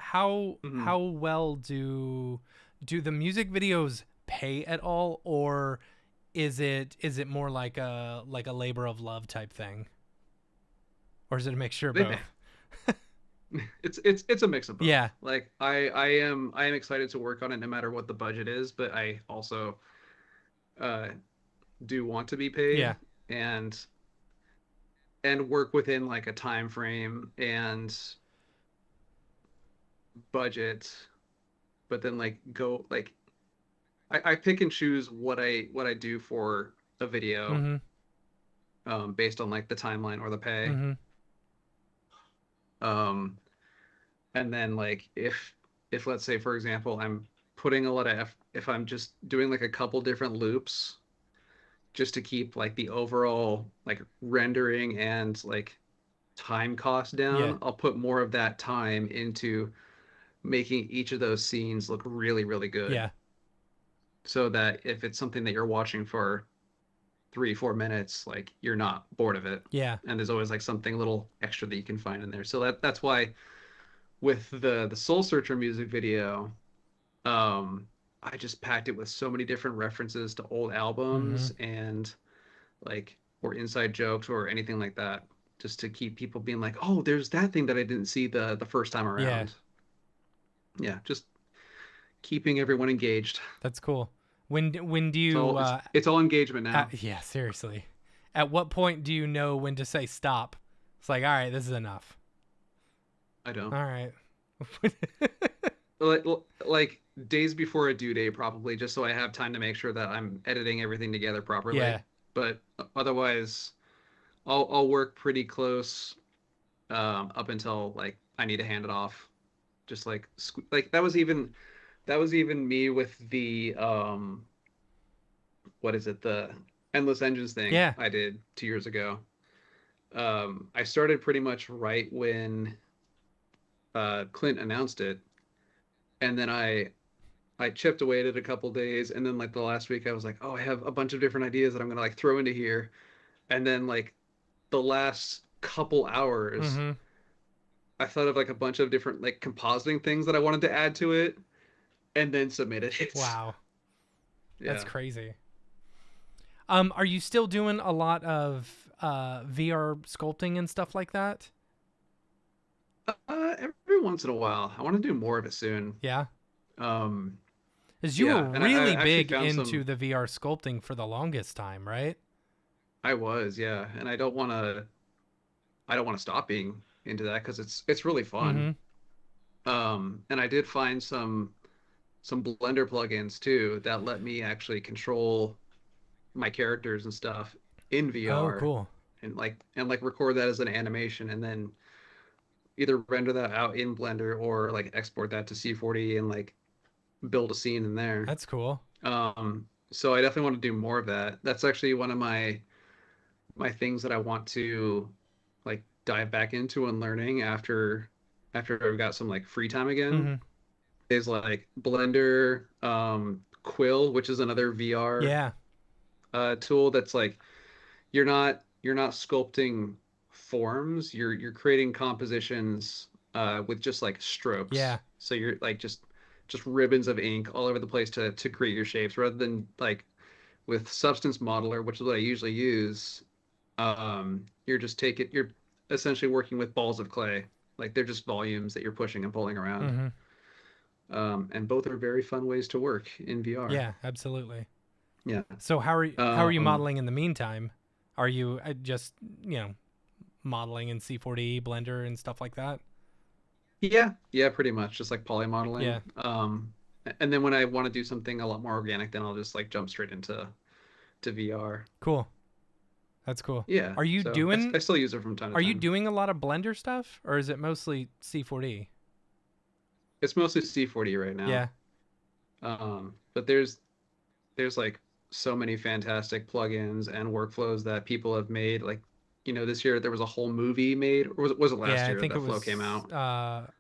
Hmm. how well do the music videos pay at all, or is it more like a labor of love type thing, or is it a mixture of They pay. both? It's a mix of both. Yeah, Like I am excited to work on it no matter what the budget is, but I also uh do want to be yeah, paid, and work within like a time frame and budget, but then like go like I pick and choose what I do for a video, mm-hmm, based on like the timeline or the pay. mm-hmm, Um, and then like if let's say for example I'm putting a lot of if I'm just doing like a couple different loops just to keep like the overall like rendering and like time cost yeah, down, I'll put more of that time into making each of those scenes look really, really good. yeah, So that if it's something that you're watching for 3, 4 minutes, like you're not bored of it. yeah, And there's always like something little extra that you can find in there. So that's why with the Soul Searcher music video, um, I just packed it with so many different references to old mm-hmm, albums and like or inside jokes or anything like that, just to keep people being like, "Oh, there's that thing that I didn't see the first time yeah. around." Yeah, just keeping everyone engaged. That's cool. When do you It's all engagement now. yeah, seriously. At what point do you know when to say stop? It's like, all right, this is enough. I don't All right. like like days before a due date probably, just so I have time to make sure that I'm editing everything together properly. Yeah. But otherwise, I'll work pretty close up until like I need to hand it off. Just like like that was even me with the what is it, the endless engines thing Yeah. I did 2 years ago. I started pretty much right when Clint announced it, and then I chipped away at it a couple days, and then like the last week I was like, oh, I have a bunch of different ideas that I'm gonna like throw into here, and then like the last couple hours Mm-hmm. I thought of like a bunch of different like compositing things that I wanted to add to it, and then submitted it. Wow. That's Yeah. crazy. Are you still doing a lot of VR sculpting and stuff like that? Every once in a while, I want to do more of it soon. Yeah. Um, Because you were yeah, and I really actually big found into some. the VR sculpting for the longest time, right? I was, yeah, and I don't want to. I don't want to stop being into that because it's really fun. Mm-hmm. And I did find some Blender plugins too that let me actually control my characters and stuff in Oh, VR, cool. and like record that as an animation and then either render that out in Blender or like export that to C40 and like build a scene in there. That's cool. So I definitely want to do more of that. That's actually one of my things that I want to like dive back into and learning after I've got some like free time again Mm-hmm. is like Blender, Quill, which is another VR Yeah. tool that's like you're not sculpting forms, you're creating compositions with just like strokes. Yeah. So you're like just ribbons of ink all over the place to create your shapes rather than like with Substance Modeler, which is what I usually use. You're essentially working with balls of clay. Like they're just volumes that you're pushing and pulling around. Mm-hmm. And both are very fun ways to work in VR. Yeah, absolutely. Yeah. So how are you Um, modeling in the meantime? Are you just modeling in C40 Blender and stuff like that? yeah, yeah, pretty much just like poly modeling. Yeah, And then when I want to do something a lot more organic, then I'll just like jump straight into VR. cool. That's cool. Yeah. Are you So doing I still use it from time to are you time. doing a lot of Blender stuff, or is it mostly C4D? It's mostly C40 right now. Yeah. But there's like so many fantastic plugins and workflows that people have made. Like, this year there was a whole movie made, or was it last Yeah, I year think it that Flow was came out?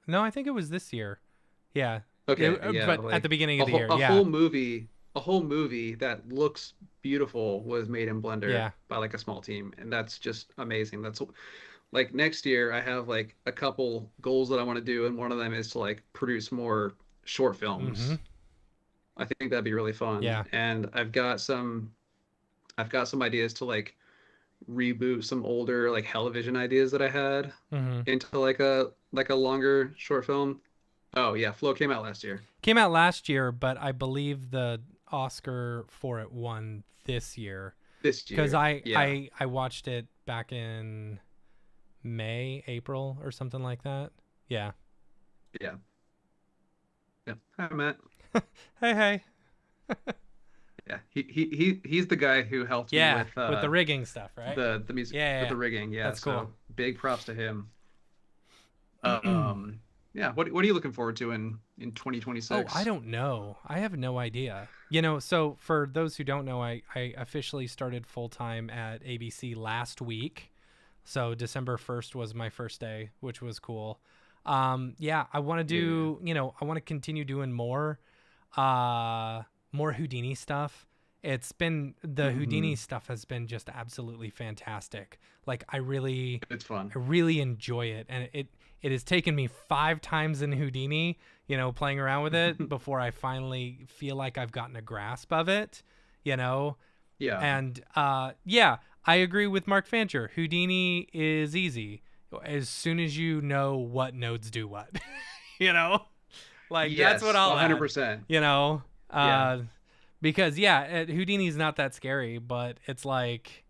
no, I think it was this year. Yeah. Okay, yeah, But at the like beginning a of the whole year. a Yeah. whole movie that looks beautiful was made in Blender Yeah. by like a small team, and that's just amazing. That's like next year I have like a couple goals that I want to do, and one of them is to like produce more short Mhm. films. I think that'd be really fun. Yeah. And I've got some ideas to like reboot some older like Television ideas that I had Mhm. into like a longer short film. Oh yeah, Flow came out last year. Came out last year, but I believe the Oscar for it won this year This cuz year. Yeah. I watched it back in May, April or something like that. Yeah. Yeah. Yeah. Hi, Matt. Hey, hey. Yeah. He's the guy who helped me Yeah, with the with rigging stuff, right? the music, Yeah, yeah, with yeah. the rigging. Yeah. That's cool. So big props to him. Um, yeah. What are you looking forward to in Oh, I 2026? don't know. I have no idea. So for those who don't know, I officially started full time at ABC last week. So December 1st was my first day, which was cool. Yeah, I want to Yeah. I want to continue doing more Houdini stuff. The Houdini Hmm. stuff has been just absolutely fantastic. Like It's fun. I really enjoy it, and it has taken me 5 times in Houdini, playing around with it before I finally feel like I've gotten a grasp of it, you know. Yeah. And yeah, I agree with Mark Fancher. Houdini is easy as soon as you know what nodes do what, you know. Like that's what Yes. I'll add, 100%. you know. Yeah. Because yeah, Houdini's not that scary, but it's like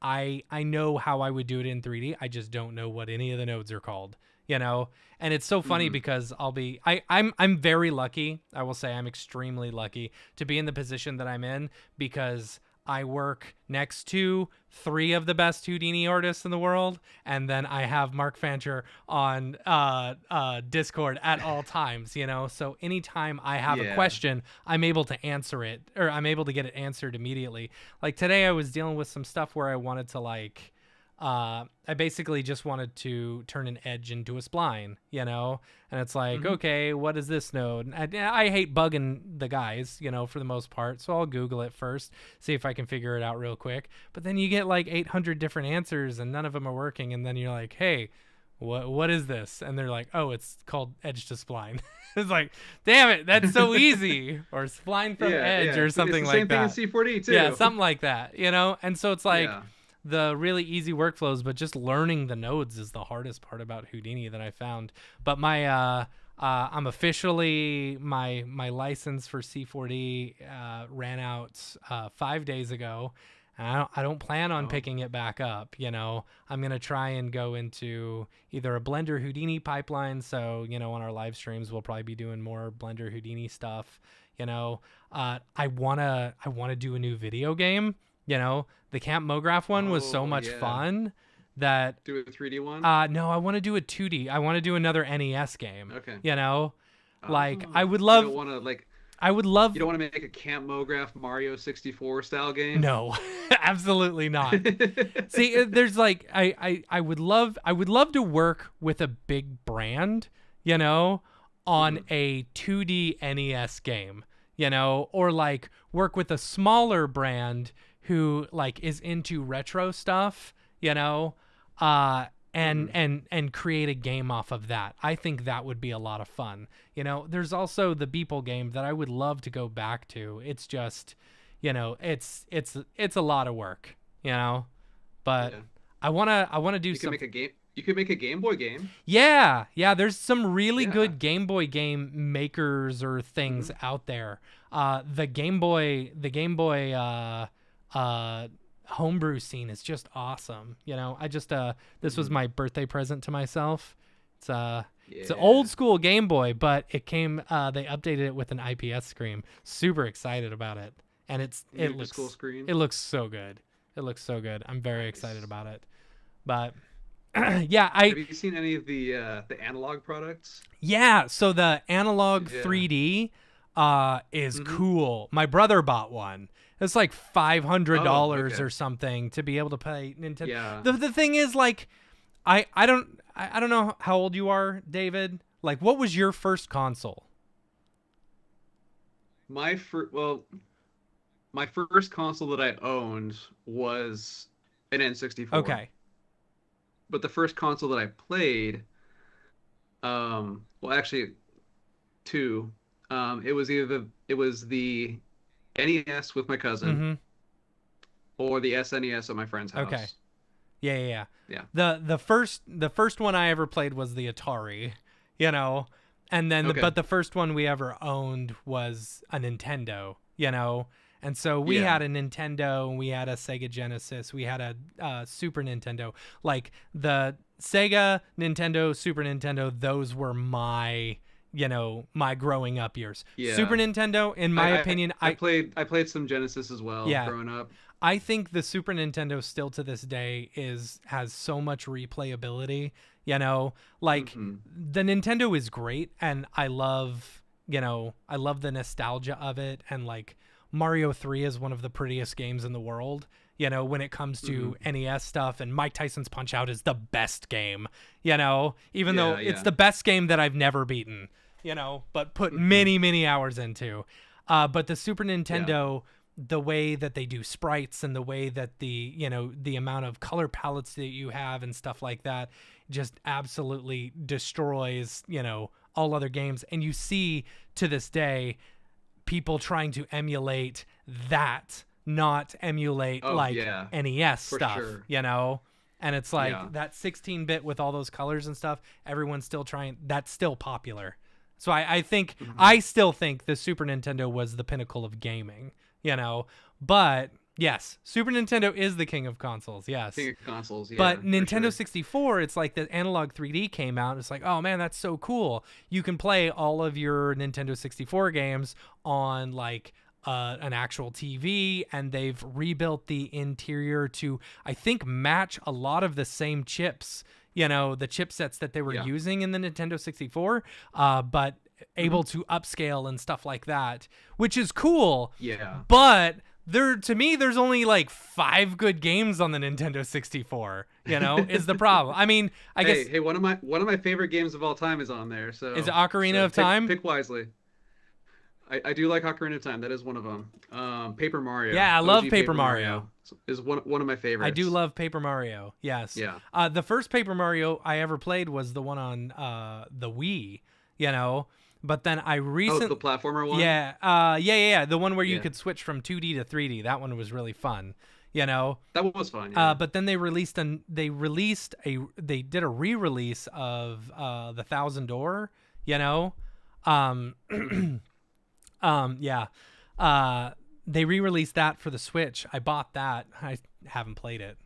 I know how I would do it in 3D. I just don't know what any of the nodes are called, you know? And it's so funny Hmm. because I'm very lucky. I will say I'm extremely lucky to be in the position that I'm in because I work next to 3 of the best Houdini artists in the world, and then I have Mark Fancher on Discord at all times, So anytime I have a Yeah. question, I'm able to answer it, or I'm able to get it answered immediately. Like today, I was dealing with some stuff where I wanted to I basically just wanted to turn an edge into a spline, And it's like, Hmm. okay, what is this node? And I hate bugging the guys, for the most part. So I'll Google it first, see if I can figure it out real quick. But then you get like 800 different answers and none of them are working. And then you're like, hey, what is this? And they're like, oh, it's called edge to spline. It's like, damn it, that's so easy. Or spline from Yeah. edge Yeah. or It's something the like same thing in that. C4D too. Yeah, something like that, And so it's like, Yeah. the really easy workflows, but just learning the nodes is the hardest part about Houdini that I found. But I'm officially my license for C4D ran out 5 days ago. And I don't plan on Oh. picking it back up. I'm gonna try and go into either a Blender Houdini pipeline. So on our live streams we'll probably be doing more Blender Houdini stuff. I wanna do a new video game. The Camp Mograph one was so Oh much yeah. fun that Do a 3D one. no, I want to do a 2D. I want to do another NES game. Okay. Like Oh, I would you love don't want to like I would love you don't want to make a Camp Mograph Mario 64 style game. No, absolutely not. See, there's like I would love to work with a big brand, on a 2D NES game, or like work with a smaller brand who like is into retro stuff, and create a game off of that. I think that would be a lot of fun. There's also the Beeple game that I would love to go back to. It's just, it's a lot of work, but Yeah. I wanna do You can some. make a game. You could make a Game Boy game. Yeah, there's some really Yeah. good Game Boy game makers or things out there. The Game Boy homebrew scene is just awesome. I just this was my birthday present to myself. It's an old school Game Boy, but it came they updated it with an IPS screen. Super excited about it. And it New to looks school screen. it looks so good. It looks so good. I'm very excited Nice. about it. But yeah, I Have you seen any of the analog products? yeah, so the analog Yeah. 3D is Mm-hmm. cool. My brother bought one. It's like Oh, $500 okay. or something to be able to play Nintendo. Yeah. The thing is like I don't know how old you are, David. Like what was your first console? Well, my first console that I owned was an N64. Okay. But the first console that I played, well, actually two. It was the NES with my cousin Mhm. or the SNES at my friend's Okay. house. Yeah, yeah, yeah. Yeah. The first one I ever played was the Atari, you know, and then Okay. but the first one we ever owned was a Nintendo, you know, and so we Yeah. had a Nintendo and we had a Sega Genesis, we had a Super Nintendo, like the Sega, Nintendo, Super Nintendo. Those were my my growing up years. Super Yeah. Nintendo, in my I, I opinion, I played some Genesis as well yeah, growing up. I think the Super Nintendo still to this day has so much replayability, you know? Like Hmm. the Nintendo is great and I love the nostalgia of it, and like Mario 3 is one of the prettiest games in the world. When it comes Hmm. to NES stuff, and Mike Tyson's Punch Out is the best game, even though Yeah, it's yeah. the best game that I've never beaten, but put Hmm. many, many hours into. But the Super Yeah. Nintendo, the way that they do sprites and the way that the amount of color palettes that you have and stuff like that just absolutely destroys all other games. And you see to this day people trying to emulate that, not emulate Oh, like yeah, NES for stuff, sure. and it's like Yeah. that 16-bit with all those colors and stuff, everyone's still trying, that's still popular. So Hmm. I still think the Super Nintendo was the pinnacle of gaming, but yes, Super Nintendo is the king of consoles, yes. King of consoles, yeah, But for Nintendo sure. 64, it's like the analog 3D came out. It's like, oh man, that's so cool. You can play all of your Nintendo 64 games on like an actual TV, and they've rebuilt the interior to, I think, match a lot of the same chips, the chipsets that they were Yeah. using in the Nintendo 64, but Hmm. able to upscale and stuff like that, which is cool. Yeah. But to me, there's only like 5 good games on the Nintendo 64. Is the problem. I mean, I Hey, guess, hey, one of my favorite games of all time is on there, is it so Ocarina of Time? pick wisely. I do like Ocarina of Time. That is one of them. Paper Mario, Yeah, I love OG Paper Paper Mario. Mario is one of my I do favorites. love Paper Mario. Yes. Yeah. The first Paper Mario I ever played was the one on the Wii. You know, but then I Oh, the recent platformer one. yeah, the one where you Yeah, could switch from 2D to 3D. That one was really fun. You know, that was fun. Yeah. But then they did a re-release of the Thousand Door. You know, um, yeah, they re-released that for the Switch. I bought that. I haven't played it.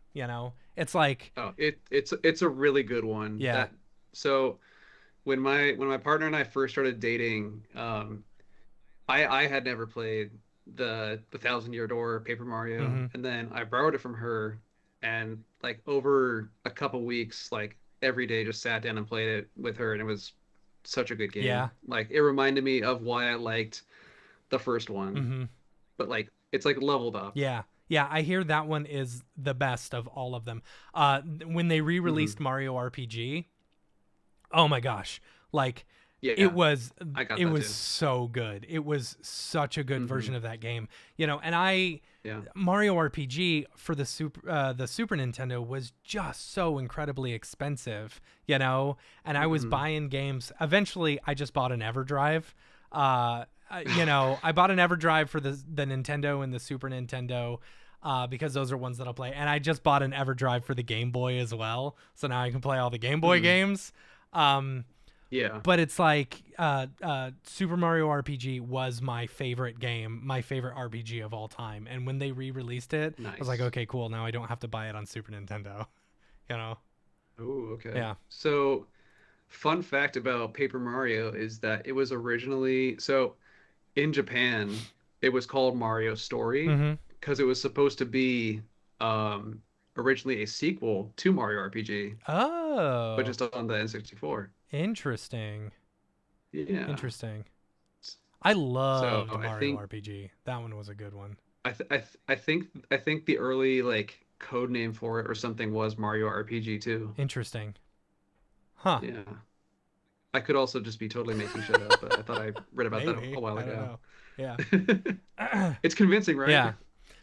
It's like, Oh, it's a really good one. yeah, So when my partner and I first started dating, I had never played the Thousand Year Door Paper Mario, hmm, and then I borrowed it from her, and like over a couple weeks, like every day, just sat down and played it with her, and it was such a good yeah, game. Like it reminded me of why I liked the first one, hmm, but like it's like leveled up. yeah. Yeah, I hear that one is the best of all of them. When they Hmm. re-released Mario RPG, oh my gosh, like it Yeah, was I got it that was too. so good. It was such a good Hmm. version of that game. And I Yeah. Mario RPG for the Super Nintendo was just so incredibly expensive, and I was Hmm. buying games. Eventually I just bought an EverDrive. I bought an EverDrive for the Nintendo and the Super Nintendo, because those are ones that I'll play. And I just bought an EverDrive for the Game Boy as well, so now I can play all the Game Boy Hmm. games. Um, Yeah. but it's like Super Mario RPG was my favorite game, my favorite RPG of all time. And when they re-released it, I was like, Nice. okay, cool. Now I don't have to buy it on Super Nintendo. You know? Oh, okay. Yeah. So, fun fact about Paper Mario is that it was originally so in Japan, it was called Mario Story Mm-hmm. because it was supposed to be um, originally a sequel to Mario RPG, but Oh, just on the N64. interesting. Yeah. Interesting. I So loved Mario RPG. That one was a good one. I think the early like code name for it or something was Mario RPG too. Interesting. Huh. Yeah. I could also just be totally making shit up, but I thought I read about that a Maybe. while I don't ago. know. Yeah. It's convincing, right? Yeah.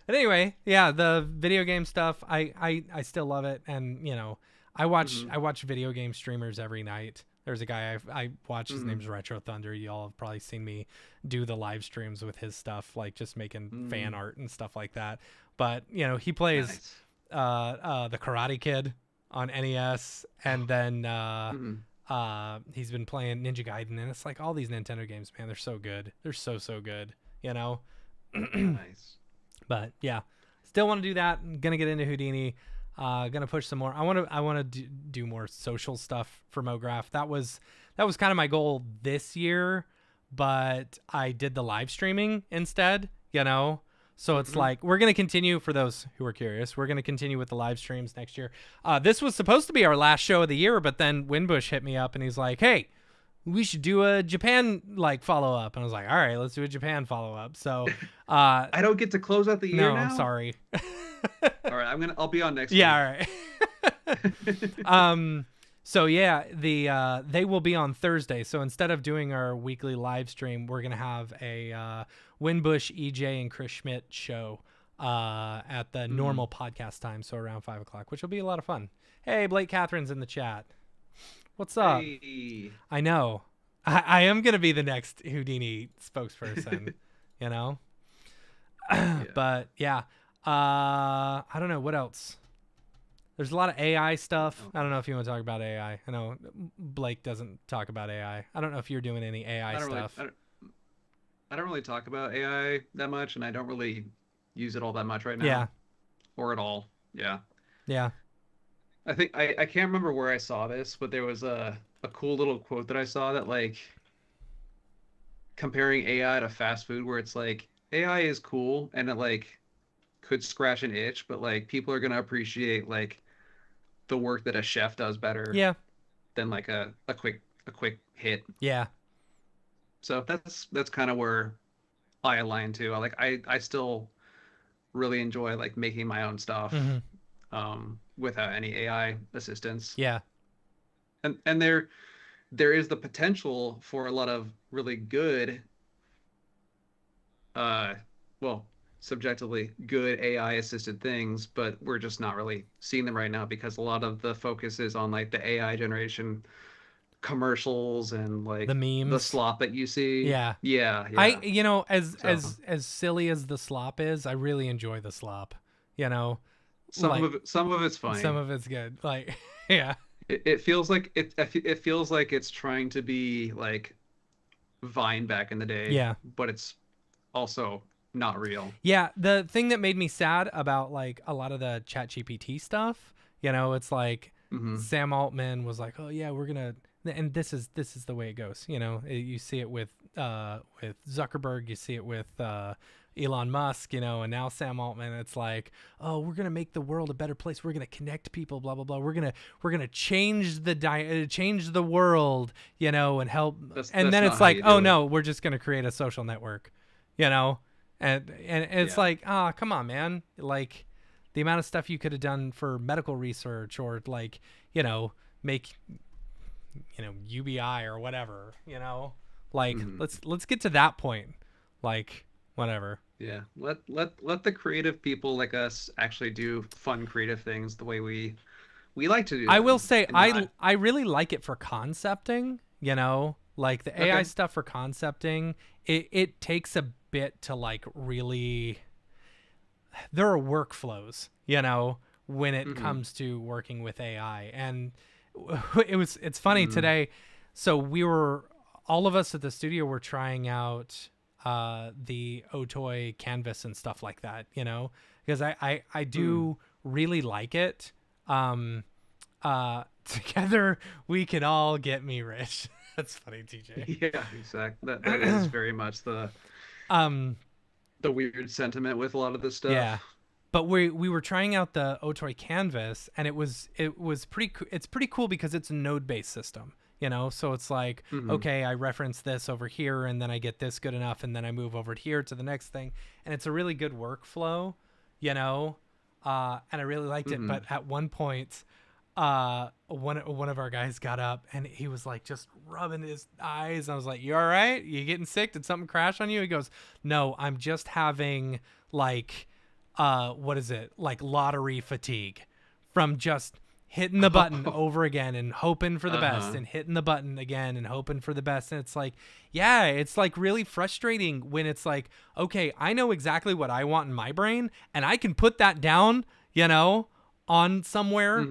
But anyway, yeah, the video game stuff, I still love it. And, Hmm. I watch video game streamers every night. There's a guy I watch, his Hmm. name's Retro Thunder. Y'all have probably seen me do the live streams with his stuff, like just making fan Mm. art and stuff like that. But, he plays Nice. the Karate Kid on NES, and then Hmm. he's been playing Ninja Gaiden, and it's like all these Nintendo games, man, they're so good. They're so good, you know. Nice. But yeah, still want to do that. I'm gonna get into Houdini. Gonna push some more. I want to do more social stuff for Mograph. That was kind of my goal this year, but I did the live streaming instead. So it's Hmm. like we're gonna continue, for those who are curious. We're gonna continue with the live streams next year. This was supposed to be our last show of the year, but then Winbush hit me up and he's like, "Hey, we should do a Japan follow up." And I was like, "All right, let's do a Japan follow up." So, I don't get to close out the year no, I'm now. sorry. All right, I'll be on next Yeah, all week. right. So yeah, they will be on Thursday. So instead of doing our weekly live stream, we're gonna have a Winbush, EJ, and Chris Schmidt show at the Hmm. normal podcast time, so around 5 o'clock, which will be a lot of fun. Hey, Blake Catherine's in the chat. What's up? Hey. I know. I am gonna be the next Houdini spokesperson. you know. Yeah. But yeah, I don't know what else. There's a lot of AI stuff. Oh, I don't know if you want to talk about AI. I know Blake doesn't talk about AI. I don't know if you're doing any AI I don't really, stuff. I don't really talk about AI that much, and I don't really use it all that much right Yeah, now, or at all. Yeah. yeah. I think I can't remember where I saw this, but there was a cool little quote that I saw that like comparing AI to fast food, where it's like AI is cool and it like could scratch an itch, but like people are gonna appreciate like the work that a chef does better Yeah, than like a quick hit. yeah. So that's kind of where I align to. I still really enjoy like making my own stuff Hmm. without any AI assistance. Yeah, And there is the potential for a lot of really good uh well subjectively good AI assisted things, but we're just not really seeing them right now because a lot of the focus is on like the AI generation commercials and the like the memes. slop that you see. Yeah. Yeah, I yeah. as So silly as the slop is, I really enjoy the slop. You know, like some of it's some funny. of it's good. Like, yeah. It feels like it feels like it's trying to be like Vine back in the day, Yeah. but it's also not real. Yeah, the thing that made me sad about like a lot of the chat GPT stuff, it's like Hmm. Sam Altman was like, "Oh yeah, we're going to," and this is the way it goes, you see it with Zuckerberg, you see it with Elon Musk, and now Sam Altman, it's like, "Oh, we're going to make the world a better place. We're going to connect people, blah blah blah. We're going to change change the world, and help." And That's then not it's how like, you "Oh do it. no, we're just going to create a social network." You know? And it's Yeah. like, come on, man. Like the amount of stuff you could have done for medical research, or like, make, UBI or whatever, like Hmm. let's get to that point. Like, whatever. Yeah. Let the creative people like us actually do fun creative things the way we like to do I will them say and I not I really like it for concepting, like the AI okay. stuff for concepting. It takes a bit to like really, there are workflows, when it Hmm. comes to working with AI. And it's funny Hmm. today. So all of us at the studio were trying out the Otoy canvas and stuff like that, because I Hmm. do really like it. Together we can all get me rich. That's funny, TJ. Yeah, exactly. That is very much Um, the weird sentiment with a lot of this yeah. stuff. but we were trying out the Otoy canvas, and it's pretty cool because it's a node based system, so it's like, okay, I reference this over here, and then I get this good enough, and then I move over here to the next thing, and it's a really good workflow, and I really liked it. But at one point, one of our guys got up, and he was like just rubbing his eyes. I was like, "You all right? You getting sick? Did something crash on you?" He goes, "No, I'm just having like what is it, like lottery fatigue from just hitting the button over again and hoping for the best, and hitting the button again and hoping for the best." And it's like, yeah, it's like really frustrating when it's like, okay, I know exactly what I want in my brain, and I can put that down, on somewhere,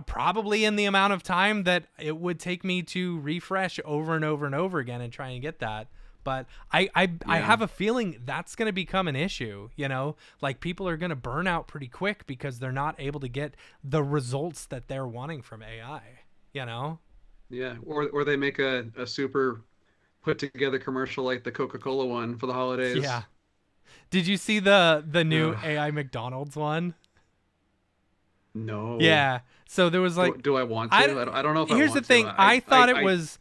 probably in the amount of time that it would take me to refresh over and over and over again and try and get that. But I have a feeling that's going to become an issue, like people are going to burn out pretty quick because they're not able to get the results that they're wanting from AI, Yeah, or they make a super put together commercial like the Coca-Cola one for the holidays. Yeah. Did you see the new AI McDonald's one? No. Yeah. So there was like, do I want to? I don't know if I want to. Here's the thing. I thought it was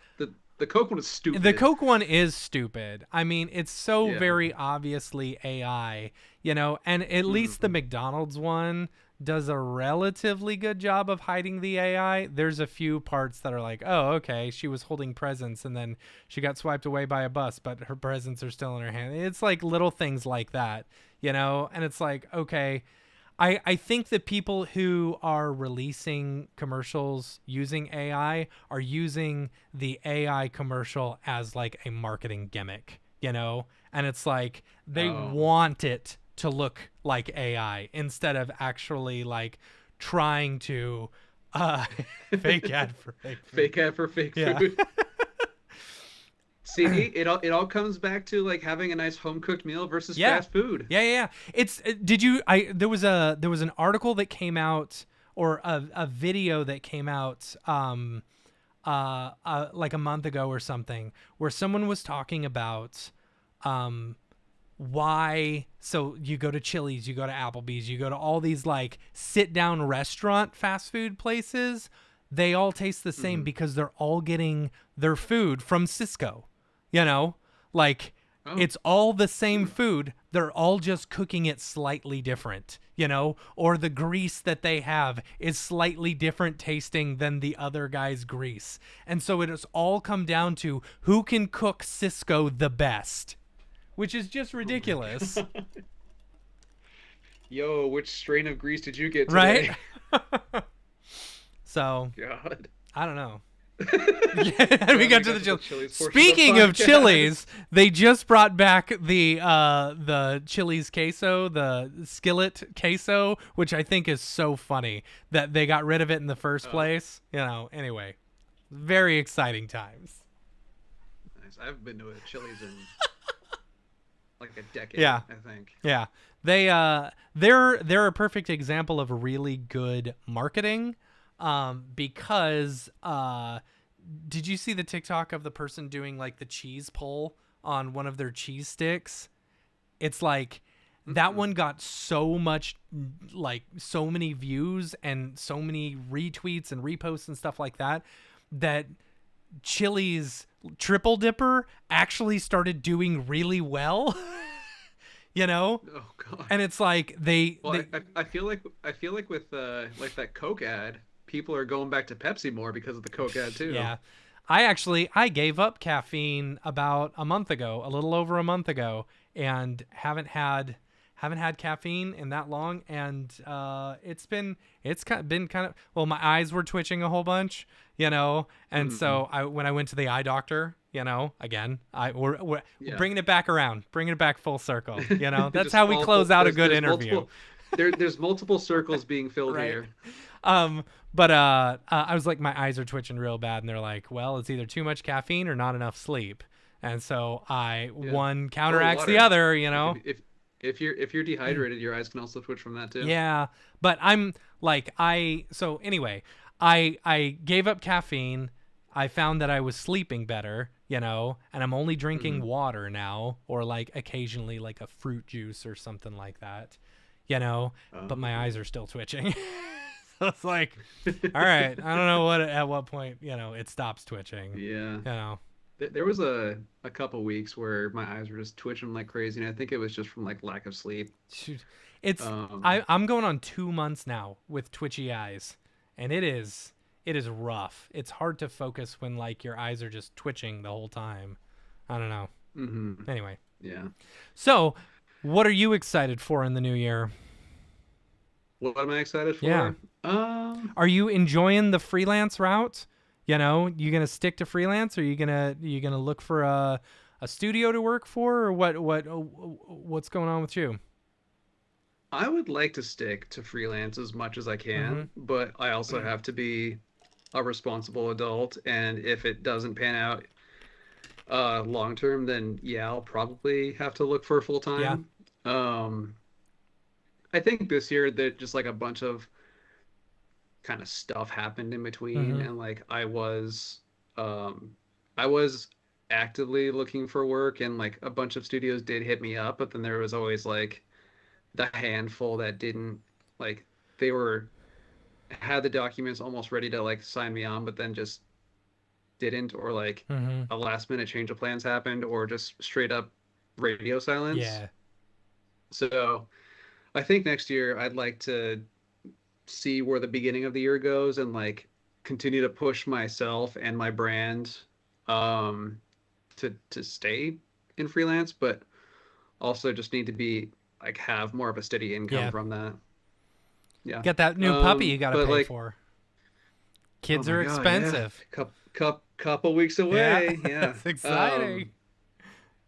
the Coke one is stupid. The Coke one is stupid. I mean, it's so very obviously AI, and at least the McDonald's one does a relatively good job of hiding the AI. There's a few parts that are like, oh, okay, she was holding presents and then she got swiped away by a bus, but her presents are still in her hand. It's like little things like that, and it's like, okay, I think that people who are releasing commercials using AI are using the AI commercial as like a marketing gimmick, and it's like they want it to look like AI instead of actually like trying to fake ad for fake food. Fake ad for fake food. See, it all comes back to like having a nice home cooked meal versus fast food. Yeah. There was an article that came out, or a video that came out like a month ago or something, where someone was talking about why. So you go to Chili's, you go to Applebee's, you go to all these like sit down restaurant fast food places. They all taste the same because they're all getting their food from Cisco. It's all the same food. They're all just cooking it slightly different, or the grease that they have is slightly different tasting than the other guy's grease. And so it has all come down to who can cook Cisco the best, which is just ridiculous. Yo, which strain of grease did you get today? Right? So, God. I don't know. We got to the Chili's. Speaking of Chili's, they just brought back the Chili's queso, the skillet queso, which I think is so funny that they got rid of it in the first place. Anyway, very exciting times. Nice. I haven't been to a Chili's in like a decade. Yeah, I think. Yeah, they're a perfect example of really good marketing. Because did you see the TikTok of the person doing like the cheese pull on one of their cheese sticks? It's like that one got so much, like so many views and so many retweets and reposts and stuff like that, that Chili's triple dipper actually started doing really well. Oh God. And it's like I feel like with like that Coke ad, people are going back to Pepsi more because of the Coke ad too. Yeah. I gave up caffeine about a little over a month ago, and haven't had caffeine in that long, and it's been kind of, well, my eyes were twitching a whole bunch, and so when I went to the eye doctor, again, we're bringing it back around, bringing it back full circle, that's how we close out a good interview. There's multiple circles being filled right? here. But I was like, my eyes are twitching real bad, and they're like, well, it's either too much caffeine or not enough sleep. And so one counteracts the other, If you're dehydrated, your eyes can also twitch from that too. Yeah, but I'm like, so anyway, I gave up caffeine. I found that I was sleeping better, and I'm only drinking Mm-hmm. water now, or like occasionally like a fruit juice or something like that, but my eyes are still twitching. So it's like, all right, I don't know at what point, it stops twitching, Yeah. you know. There was a couple weeks where my eyes were just twitching like crazy, and I think it was just from like lack of sleep. Shoot. It's Um, I'm going on 2 months now with twitchy eyes, and it is rough. It's hard to focus when like your eyes are just twitching the whole time. I don't know. mhm. Anyway, Yeah. so what are you excited for in the new year? What am I excited Yeah. for? Are you enjoying the freelance route? You gonna stick to freelance, or you gonna look for a studio to work for, or what's going on with you? I would like to stick to freelance as much as I Mm-hmm. can, but I also have to be a responsible adult, and if it doesn't pan out long term, then yeah, I'll probably have to look for full Yeah. time. Um, I think this year that just like a bunch of kind of stuff happened in between, Mm-hmm. and like um I was actively looking for work, and like a bunch of studios did hit me up, but then there was always like the handful that didn't, like, they were had the documents almost ready to like sign me on, but then just didn't, or like Mm-hmm. a last minute change of plans happened, or just straight up radio silence. Yeah. So I think next year I'd like to see where the beginning of the year goes, and like continue to push myself and my brand um to stay in freelance, but also just need to be like have more of a steady income Yeah. from that. Yeah. Get that new puppy you got to But pay like, for. oh Kids my are God, yeah. expensive. Couple weeks Yeah. away. Yeah. It's exciting.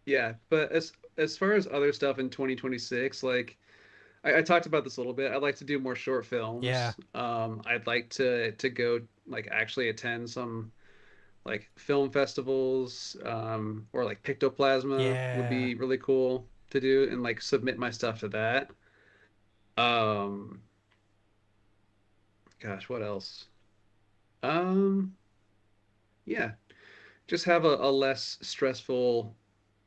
Yeah, but as far as other stuff in 2026, like I talked about this a little bit. I'd like to do more short Yeah. films. I'd like to go like actually attend some like film festivals, or like Pictoplasma would Yeah. be really cool to do, and like submit my stuff to that. Um, gosh, what else? Um, yeah, just have a less stressful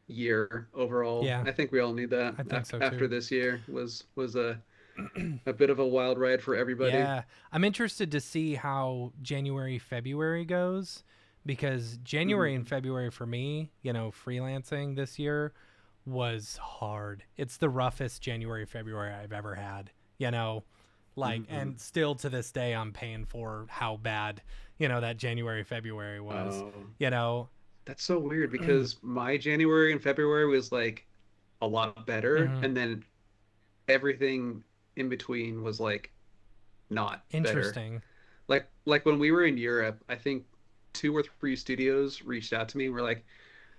year overall. Yeah. I think we all need that I think after so too. after this year was a bit of a wild ride for everybody. Yeah. I'm interested to see how January, February goes, because January and Hmm. February for me, freelancing this year was hard. It's the roughest January, February I've ever had, like, Hmm. and still to this day, I'm paying for how bad, that January, February was, Oh, you know? that's so weird because my January and February was like a lot better, Hmm. and then everything in between was like not better. Interesting. Like when we were in Europe, I think two or three studios reached out to me and were like,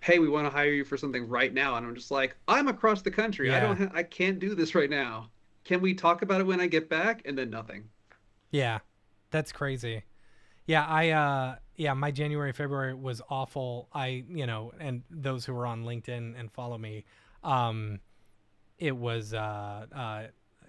"Hey, we want to hire you for something right now." And I'm just like, "I'm across the country. Yeah. I can't do this right now. Can we talk about it when I get back?" And then nothing. Yeah. That's crazy. Yeah, yeah, my January, February was awful. And those who were on LinkedIn and follow me, um, it was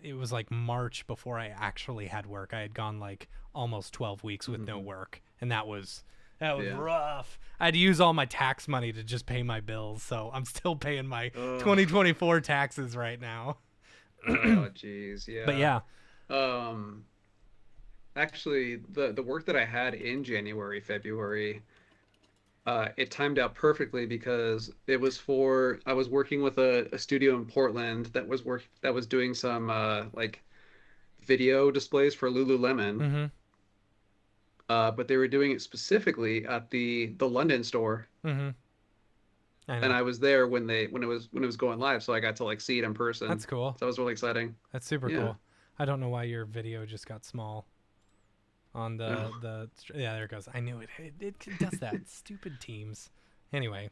it was like March before I actually had work. I had gone like almost 12 weeks with no Hmm. work, and that was Yeah. rough. I had to use all my tax money to just pay my bills, so I'm still paying my Ugh. 2024 taxes right now. Oh, geez. But Yeah. yeah. Um, Actually, the work that I had in January, February, it timed out perfectly because it was for I was working with a studio in Portland that was doing some like video displays for Lululemon, Mm-hmm. but they were doing it specifically at the London store, Mm-hmm. I and know. I was there when it was going live, so I got to like see it in person. That's cool. So that was really exciting. That's super Yeah. cool. I don't know why your video just got small on Oh. yeah, there it goes. I knew it. It does that. Stupid Teams. Anyway.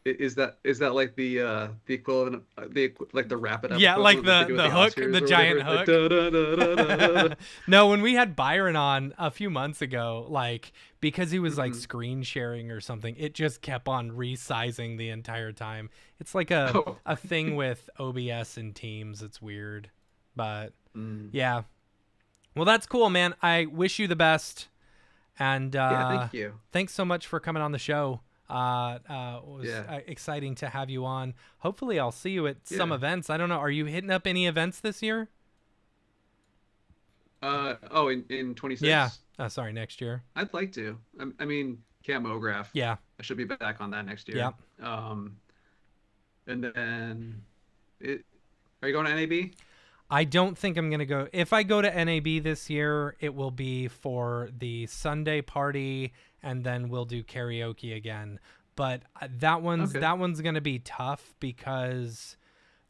Is that like the equivalent of, like the wrap it up Yeah, like equivalent that they do with the the hook, Oscars the or giant whatever? Like, hook. da, da, da, da, da, da. No, when we had Byron on a few months ago, like, because he was like Mhm. screen sharing or something, it just kept on resizing the entire time. It's like a Oh. a thing with OBS and Teams. It's weird. But Mm. yeah. Well, that's cool, man. I wish you the best. And Thank you. thanks so much for coming on the show. It was exciting to have you on. Hopefully I'll see you at some events. I don't know. Are you hitting up any events this year? In 26? Yeah. Sorry, next year. I'd like to. I mean, MoGraph. Yeah. I should be back on that next year. Yeah. And then are you going to NAB? I don't think I'm going to go. If I go to NAB this year, it will be for the Sunday party, and then we'll do karaoke again. But that one's going to be tough because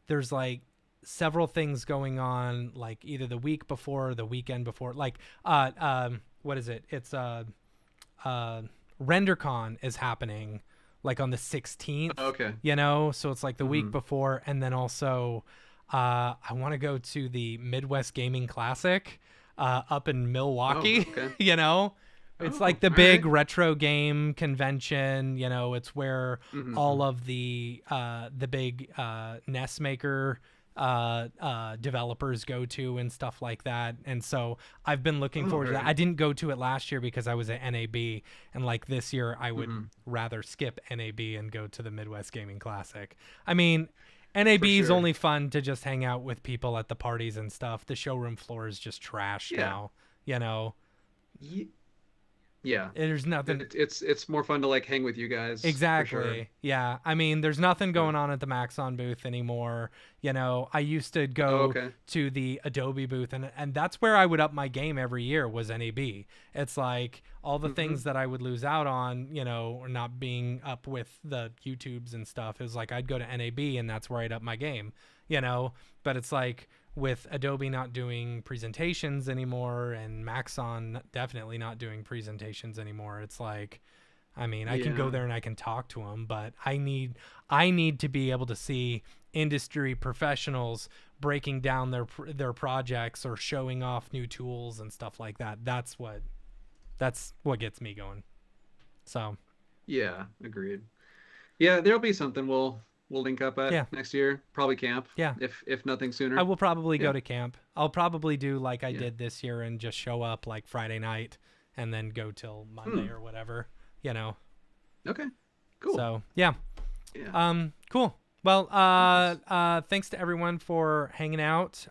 there's like several things going on, like either the week before or the weekend before. Like what is it? It's RenderCon is happening like on the 16th. Okay. You know, so it's like the week before, and then also I want to go to the Midwest Gaming Classic up in Milwaukee. Oh, okay. You know, it's like the big retro game convention. You know, it's where all of the big NES maker developers go to and stuff like that. And so I've been looking forward to that. I didn't go to it last year because I was at NAB, and like this year I would rather skip NAB and go to the Midwest Gaming Classic. I mean, NAB is only fun to just hang out with people at the parties and stuff. The showroom floor is just trash now, you know. Yeah. There's nothing. It's more fun to like hang with you guys. Exactly. For sure. Yeah. I mean, there's nothing going on at the Maxon booth anymore. You know, I used to go to the Adobe booth, and that's where I would up my game every year was NAB. It's like all the things that I would lose out on, you know, or not being up with the YouTubes and stuff. It was like I'd go to NAB, and that's where I'd up my game, you know. But it's like with Adobe not doing presentations anymore and Maxon definitely not doing presentations anymore, it's like, I mean, I can go there and I can talk to them, but I need to be able to see industry professionals breaking down their projects or showing off new tools and stuff like that. That's what gets me going. So yeah, agreed. Yeah, there'll be something we'll link up at next year. Probably camp. Yeah. If nothing sooner. I will probably go to camp. I'll probably do like I did this year and just show up like Friday night and then go till Monday or whatever, you know. Okay. Cool. So, yeah. Cool. Well, thanks to everyone for hanging out.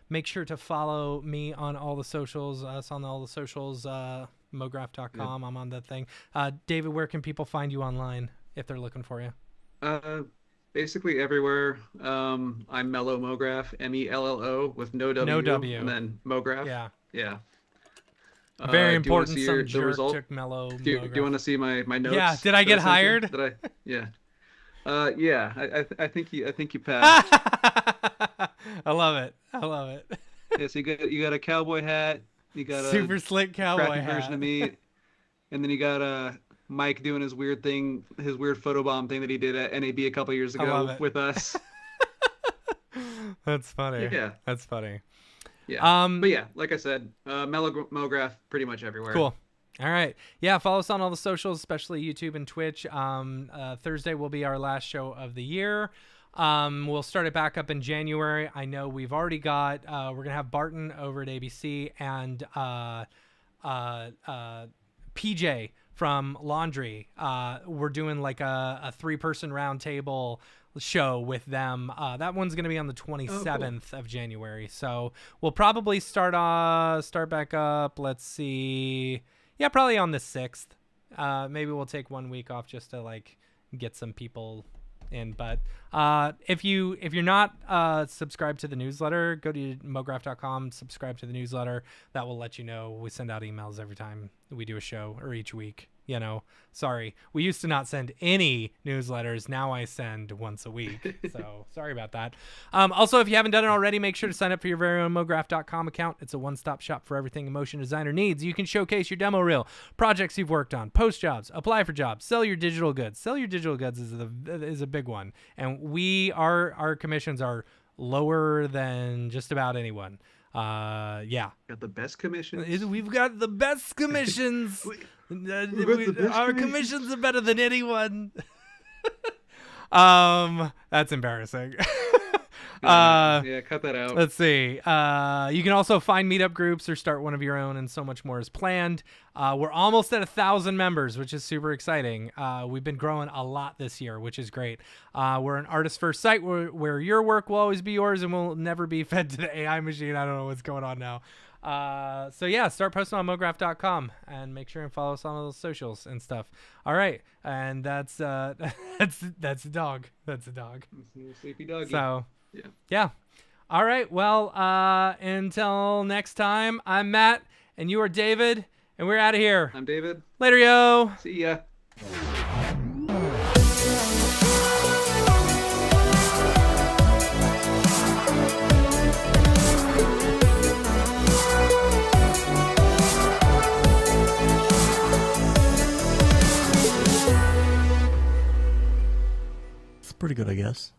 Make sure to follow me on all the socials, us on all the socials, mograph.com. I'm on that thing. David, where can people find you online if they're looking for you? Basically everywhere. I'm MelloMograph, MELLO with no W. No W. And then Mograph. Yeah. Very important. Some jerk result? took Mello. Do you want to see my notes? Yeah. Did I get hired? Yeah. I think you passed. I love it. Yeah, so you got a cowboy hat. You got a super slick cowboy crappy hat. version of me, and then you got Mike doing his weird photobomb thing that he did at NAB a couple years ago with us. That's funny. Yeah, that's funny. Yeah. But yeah, like I said, MelloMograph pretty much everywhere. Cool. All right. Yeah, follow us on all the socials, especially YouTube and Twitch. Thursday will be our last show of the year. We'll start it back up in January. I know we've already got, we're going to have Barton over at ABC and PJ from Laundry. We're doing like a 3-person round table show with them. That one's going to be on the 27th of January. So we'll probably start back up. Let's see. Yeah, probably on the 6th. Maybe we'll take 1 week off just to like get some people in. But if you're not subscribed to the newsletter, go to mograph.com, subscribe to the newsletter. That will let you know. We send out emails every time we do a show or each week. You know, sorry, we used to not send any newsletters. Now I send once a week. So sorry about that. Also, if you haven't done it already, make sure to sign up for your very own mograph.com account. It's a one-stop shop for everything a motion designer needs. You can showcase your demo reel, projects you've worked on, post jobs, apply for jobs, sell your digital goods. Sell your digital goods is a big one. And our commissions are lower than just about anyone. Got the best commissions. We've got the best commissions. Our commissions are better than anyone. That's embarrassing. Yeah, cut that out. Let's see. You can also find meetup groups or start one of your own, and so much more is planned. We're almost at 1,000 members, which is super exciting. We've been growing a lot this year, which is great. We're an artist-first site where your work will always be yours and will never be fed to the AI machine. I don't know what's going on now. So yeah, start posting on Mograph.com and make sure and follow us on all those socials and stuff. All right, and that's that's a dog. That's a dog. Sleepy doggy. So yeah. All right. Well, until next time, I'm Matt and you are David, and we're out of here. I'm David. Later, yo. See ya. It's pretty good, I guess.